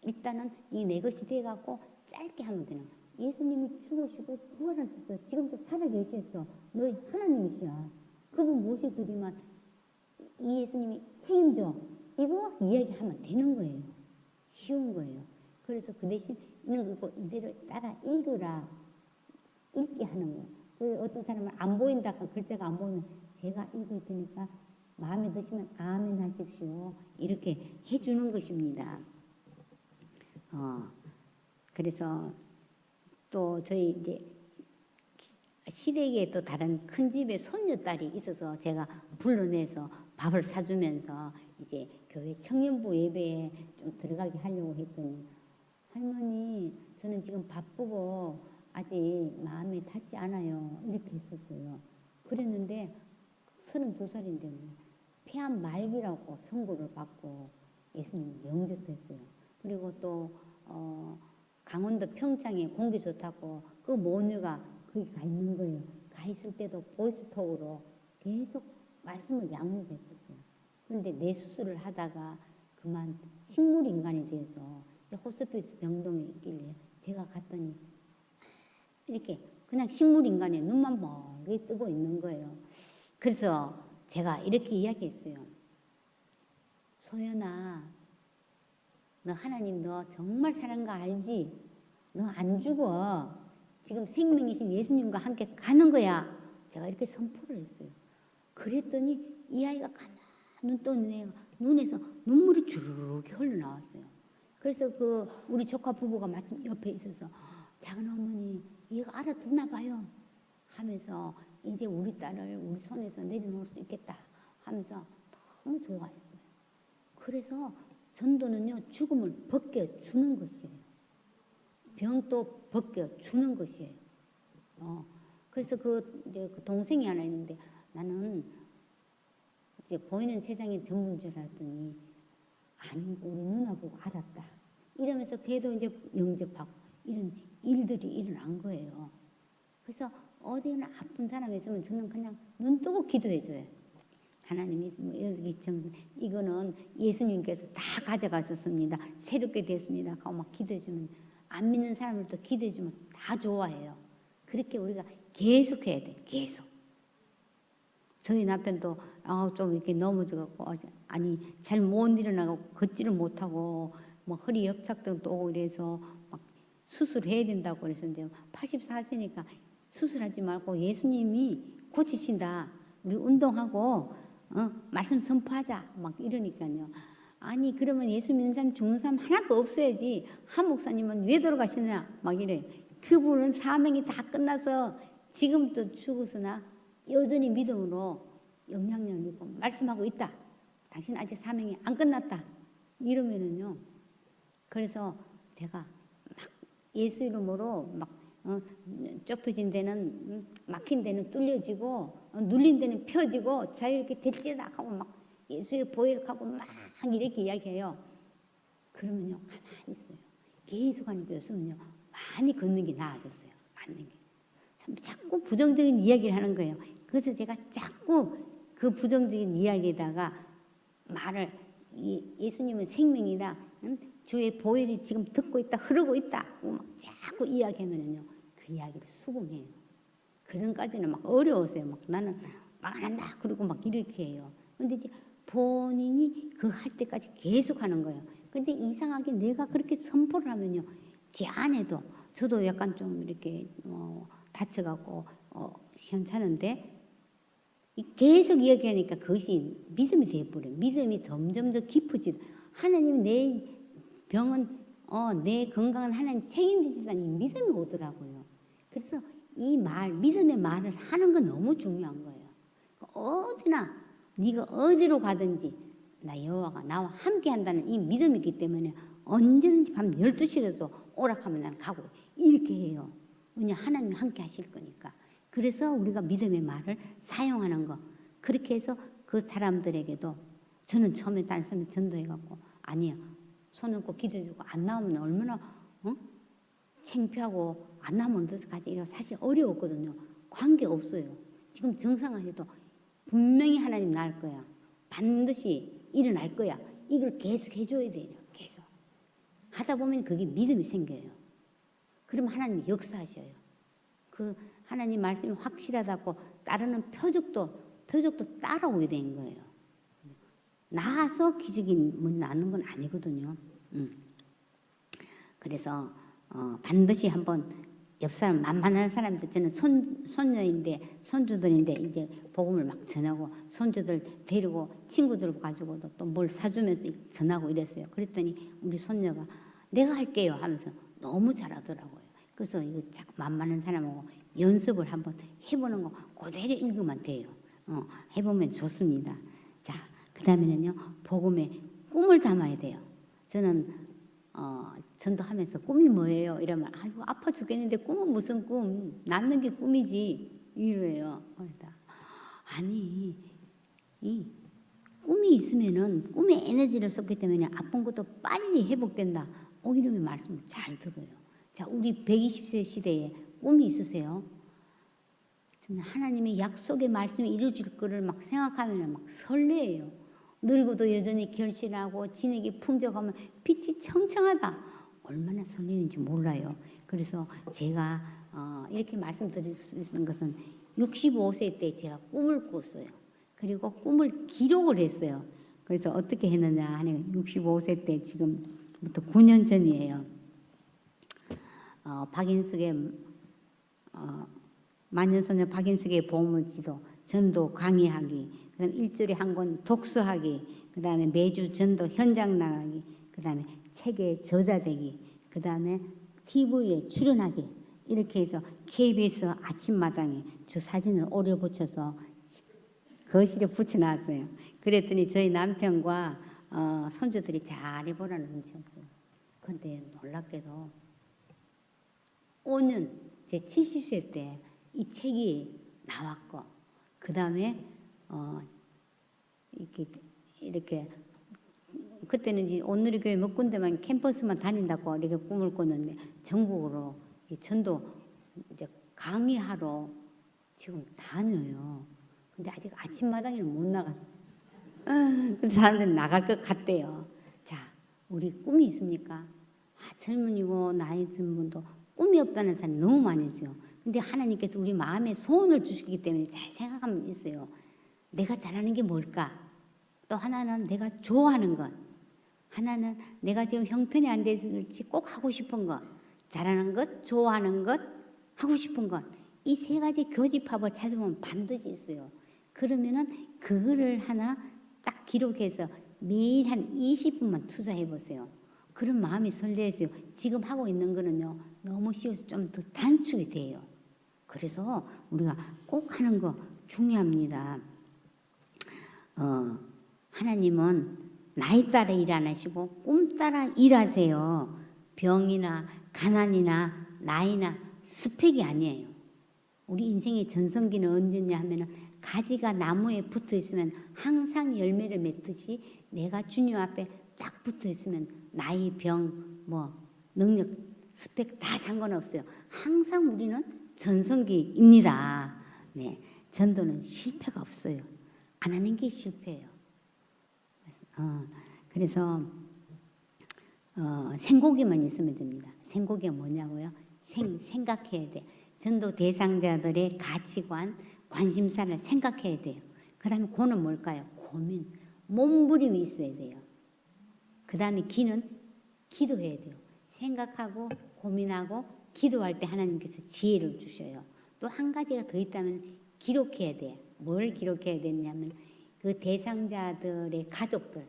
일단은 이 내 것이 돼갖고 짧게 하면 되는 거야. 예수님이 죽으시고 부활하셨어. 지금도 살아계셨어. 너희 하나님이시야. 그분 모셔드리면 이 예수님이 책임져. 이거 이야기하면 되는 거예요. 쉬운 거예요. 그래서 그 대신 있는 거 이대로 따라 읽으라. 읽게 하는 거예요. 그 어떤 사람은 안 보인다. 글자가 안 보이면 제가 읽을 테니까 마음에 드시면 아멘 하십시오. 이렇게 해주는 것입니다. 그래서 또 저희 이제 시댁에 또 다른 큰 집에 손녀딸이 있어서 제가 불러내서 밥을 사주면서 이제 교회 청년부 예배에 좀 들어가게 하려고 했더니 할머니 저는 지금 바쁘고 아직 마음에 닿지 않아요. 이렇게 했었어요. 그랬는데 32살인데 폐암 말기라고 선고를 받고 예수님 영접했어요. 그리고 또 강원도 평창에 공기 좋다고 그 모녀가 거기 가 있는 거예요. 가 있을 때도 보이스톡으로 계속 말씀을 양육했었어요. 그런데 뇌 수술을 하다가 그만 식물인간이 돼서 호스피스 병동에 있길래 제가 갔더니 이렇게 그냥 식물인간에 눈만 멀리 뜨고 있는 거예요. 그래서 제가 이렇게 이야기했어요. 소연아, 너 하나님 너 정말 사랑한 거 알지? 너 안 죽어. 지금 생명이신 예수님과 함께 가는 거야. 제가 이렇게 선포를 했어요. 그랬더니 이 아이가 가만 눈 떠는 애가 눈에서 눈물이 주르륵 흘러나왔어요. 그래서 그 우리 조카 부부가 마침 옆에 있어서 작은 어머니 얘가 알아듣나 봐요 하면서 이제 우리 딸을 우리 손에서 내려놓을 수 있겠다 하면서 너무 좋아했어요. 그래서 전도는요 죽음을 벗겨주는 것이에요. 병도 벗겨주는 것이에요. 그래서 이제 그 동생이 하나 있는데 나는 이제 보이는 세상의 전부인 줄 알았더니 아니 우리 누나 보고 알았다. 이러면서 걔도 이제 영접하고 이런 일들이 일어난 거예요. 그래서 어디나 아픈 사람이 있으면 저는 그냥 눈 뜨고 기도해줘요. 하나님이 여기 이거는 예수님께서 다 가져가셨습니다. 새롭게 됐습니다. 하고 막 기도해주면 안 믿는 사람들도 기도해주면 다 좋아해요. 그렇게 우리가 계속해야 돼. 계속. 저희 남편도 좀 이렇게 넘어져갖고 아니 잘 못 일어나고 걷지를 못하고 뭐 허리 협착증도 오고 이래서 막 수술해야 된다고 그래서 이제 84세니까 수술하지 말고 예수님이 고치신다. 우리 운동하고 말씀 선포하자 막 이러니까요. 아니 그러면 예수 믿는 사람 죽는 사람 하나도 없어야지. 한 목사님은 왜 돌아가시느냐 막 이래. 그분은 사명이 다 끝나서 지금도 죽었으나 여전히 믿음으로 영향력을 있고 말씀하고 있다. 당신 아직 사명이 안 끝났다. 이러면은요. 그래서 제가 막 예수 이름으로 막 좁혀진 데는 막힌 데는 뚫려지고 눌린 데는 펴지고 자유롭게 될지다 하고 막 예수의 보혈을 하고 막 이렇게 이야기해요. 그러면요 가만히 있어요. 계속 하니까 요즘은요 많이 걷는 게 나아졌어요. 맞는 게. 자꾸 부정적인 이야기를 하는 거예요. 그래서 제가 자꾸 그 부정적인 이야기에다가 말을 예수님은 생명이다. 주의 보혈이 지금 듣고 있다, 흐르고 있다. 막 자꾸 이야기하면은요, 그 이야기를 수긍해요. 그 전까지는 막 어려웠어요. 막 나는 막 안 한다. 그리고 막 이렇게 해요. 근데 이제 본인이 그 할 때까지 계속 하는 거예요. 근데 이상하게 내가 그렇게 선포를 하면요, 제 아내도 저도 약간 좀 이렇게 다쳐갖고 시원찮은데 계속 이야기하니까 그것이 믿음이 되어버려요. 믿음이 점점 더 깊어지고 하나님 내 병은 내 건강은 하나님 책임지시다는 믿음이 오더라고요. 그래서 이 말, 믿음의 말을 하는 건 너무 중요한 거예요. 어디나 네가 어디로 가든지 나 여호와가 나와 함께 한다는 이 믿음이 있기 때문에 언제든지 밤 12시라도 오락하면 나는 가고 이렇게 해요. 왜냐 하나님이 함께 하실 거니까. 그래서 우리가 믿음의 말을 사용하는 거. 그렇게 해서 그 사람들에게도 저는 처음에 다른 사람이 전도해갖고 아니야. 손 얹고 기도해주고 안 나오면 얼마나 창피하고 안 나오면 어떡하지? 이거 사실 어려웠거든요. 관계없어요. 지금 정상화해도 분명히 하나님 나을 거야. 반드시 일어날 거야. 이걸 계속 해줘야 돼요. 계속. 하다 보면 그게 믿음이 생겨요. 그러면 하나님이 역사하셔요. 그 하나님 말씀이 확실하다고 따르는 표적도 따라오게 된 거예요. 나서 기적이 나는 건 아니거든요. 그래서 반드시 한번 옆 사람 만만한 사람들 저는 손녀인데 손주들인데 이제 복음을 막 전하고 손주들 데리고 친구들 가지고도 또 뭘 사주면서 전하고 이랬어요. 그랬더니 우리 손녀가 내가 할게요 하면서 너무 잘하더라고요. 그래서 이거 자꾸 만만한 사람하고 연습을 한번 해보는 거 그대로 읽으면 돼요. 해보면 좋습니다. 자, 그 다음에는요 복음에 꿈을 담아야 돼요. 저는 전도하면서 꿈이 뭐예요? 이러면 아이고 아파 죽겠는데 꿈은 무슨 꿈? 낫는 게 꿈이지 이래요. 그러다 아니 이 꿈이 있으면은 꿈에 에너지를 쏟기 때문에 아픈 것도 빨리 회복된다. 이름의 말씀을 잘 들어요. 자, 우리 120세 시대에 꿈이 있으세요? 하나님의 약속의 말씀이 이루어질 거를 막 생각하면 막 설레요. 늙어도 여전히 결실하고 진액이 풍족하면 빛이 청청하다. 얼마나 설레는지 몰라요. 그래서 제가 이렇게 말씀드릴 수 있는 것은 65세 때 제가 꿈을 꿨어요. 그리고 꿈을 기록을 했어요. 그래서 어떻게 했느냐 하면 65세 때 지금부터 9년 전이에요. 박인숙의 만년소녀 박인숙의 보물지도 전도 강의하기, 그다음에 일주일에 한 권 독서하기, 그다음에 매주 전도 현장 나가기, 그다음에 책에 저자되기, 그다음에 TV에 출연하기 이렇게 해서 KBS 아침마당에 저 사진을 오려 붙여서 거실에 붙여놨어요. 그랬더니 저희 남편과 손주들이 잘해보라는 거죠. 그런데 놀랍게도 5년 제 70세 때 이 책이 나왔고 그 다음에 이렇게 그때는 이제 온누리교회 몇 군데만 캠퍼스만 다닌다고 이렇게 꿈을 꿨는데 전국으로 이 전도 이제 강의하러 지금 다녀요. 근데 아직 아침마당에는 못 나갔어요. 근데 사람들은 나갈 것 같대요. 자, 우리 꿈이 있습니까? 젊은이고 나이 든 분도 꿈이 없다는 사람이 너무 많이 있어요. 근데 하나님께서 우리 마음에 소원을 주시기 때문에 잘 생각하면 있어요. 내가 잘하는 게 뭘까? 또 하나는 내가 좋아하는 것. 하나는 내가 지금 형편이 안 될지 꼭 하고 싶은 것. 잘하는 것, 좋아하는 것, 하고 싶은 것. 이 세 가지 교집합을 찾으면 반드시 있어요. 그러면은 그거를 하나 딱 기록해서 매일 한 20분만 투자해 보세요. 그런 마음이 설레세요. 지금 하고 있는 거는요. 너무 쉬워서 좀 더 단축이 돼요. 그래서 우리가 꼭 하는 거 중요합니다. 하나님은 나이 따라 일 안 하시고 꿈 따라 일하세요. 병이나 가난이나 나이나 스펙이 아니에요. 우리 인생의 전성기는 언제냐 하면은 가지가 나무에 붙어 있으면 항상 열매를 맺듯이 내가 주님 앞에 딱 붙어 있으면 나이, 병, 능력, 스펙 다 상관없어요. 항상 우리는 전성기입니다. 네, 전도는 실패가 없어요. 안 하는 게 실패예요. 그래서 생고기만 있으면 됩니다. 생고기가 뭐냐고요? 생각해야 돼. 전도 대상자들의 가치관, 관심사를 생각해야 돼요. 그 다음에 고는 뭘까요? 고민, 몸부림이 있어야 돼요. 그 다음에 기는 기도해야 돼요. 생각하고 고민하고 기도할 때 하나님께서 지혜를 주셔요. 또 한 가지가 더 있다면 기록해야 돼요. 뭘 기록해야 되냐면 그 대상자들의 가족들,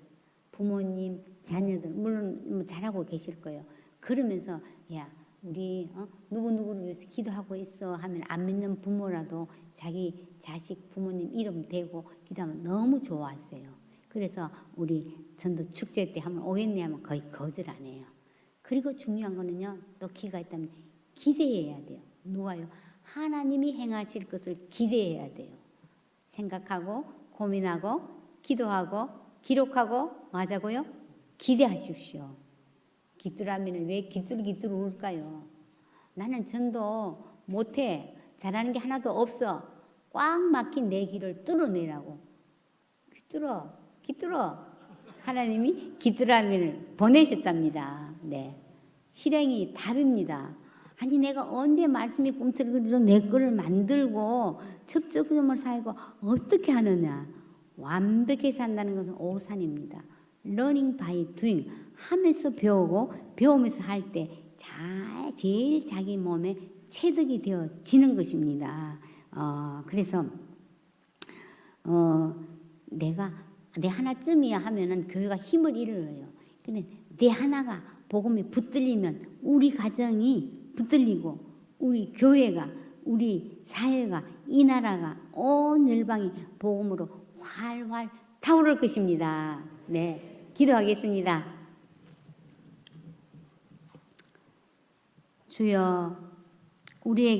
부모님, 자녀들 물론 잘하고 계실 거예요. 그러면서 야 우리 누구누구를 위해서 기도하고 있어 하면 안 믿는 부모라도 자기 자식 부모님 이름 대고 기도하면 너무 좋아하세요. 그래서 우리 전도 축제 때 하면 오겠니 하면 거의 거절 안 해요. 그리고 중요한 거는요. 또 기가 있다면 기대해야 돼요. 누가요? 하나님이 행하실 것을 기대해야 돼요. 생각하고 고민하고 기도하고 기록하고 맞아고요. 기대하십시오. 기뚜라미는 왜 기뚤기뚤 울까요? 나는 전도 못해. 잘하는 게 하나도 없어. 꽉 막힌 내 길을 뚫어내라고. 기뚤어. 하나님이 기뚜라미를 보내셨답니다. 네. 실행이 답입니다. 아니 내가 언제 말씀이 꿈틀거리도 내 거를 만들고 첩적점을 살고 어떻게 하느냐. 완벽히 산다는 것은 오산입니다. Learning by doing. 하면서 배우고 배우면서 할 때 제일 자기 몸에 체득이 되어지는 것입니다. 그래서 내가 내 하나쯤이야 하면은 교회가 힘을 잃어요. 근데 내 하나가 복음이 붙들리면 우리 가정이 붙들리고 우리 교회가 우리 사회가 이 나라가 온 열방이 복음으로 활활 타오를 것입니다. 네, 기도하겠습니다. 주여, 우리에게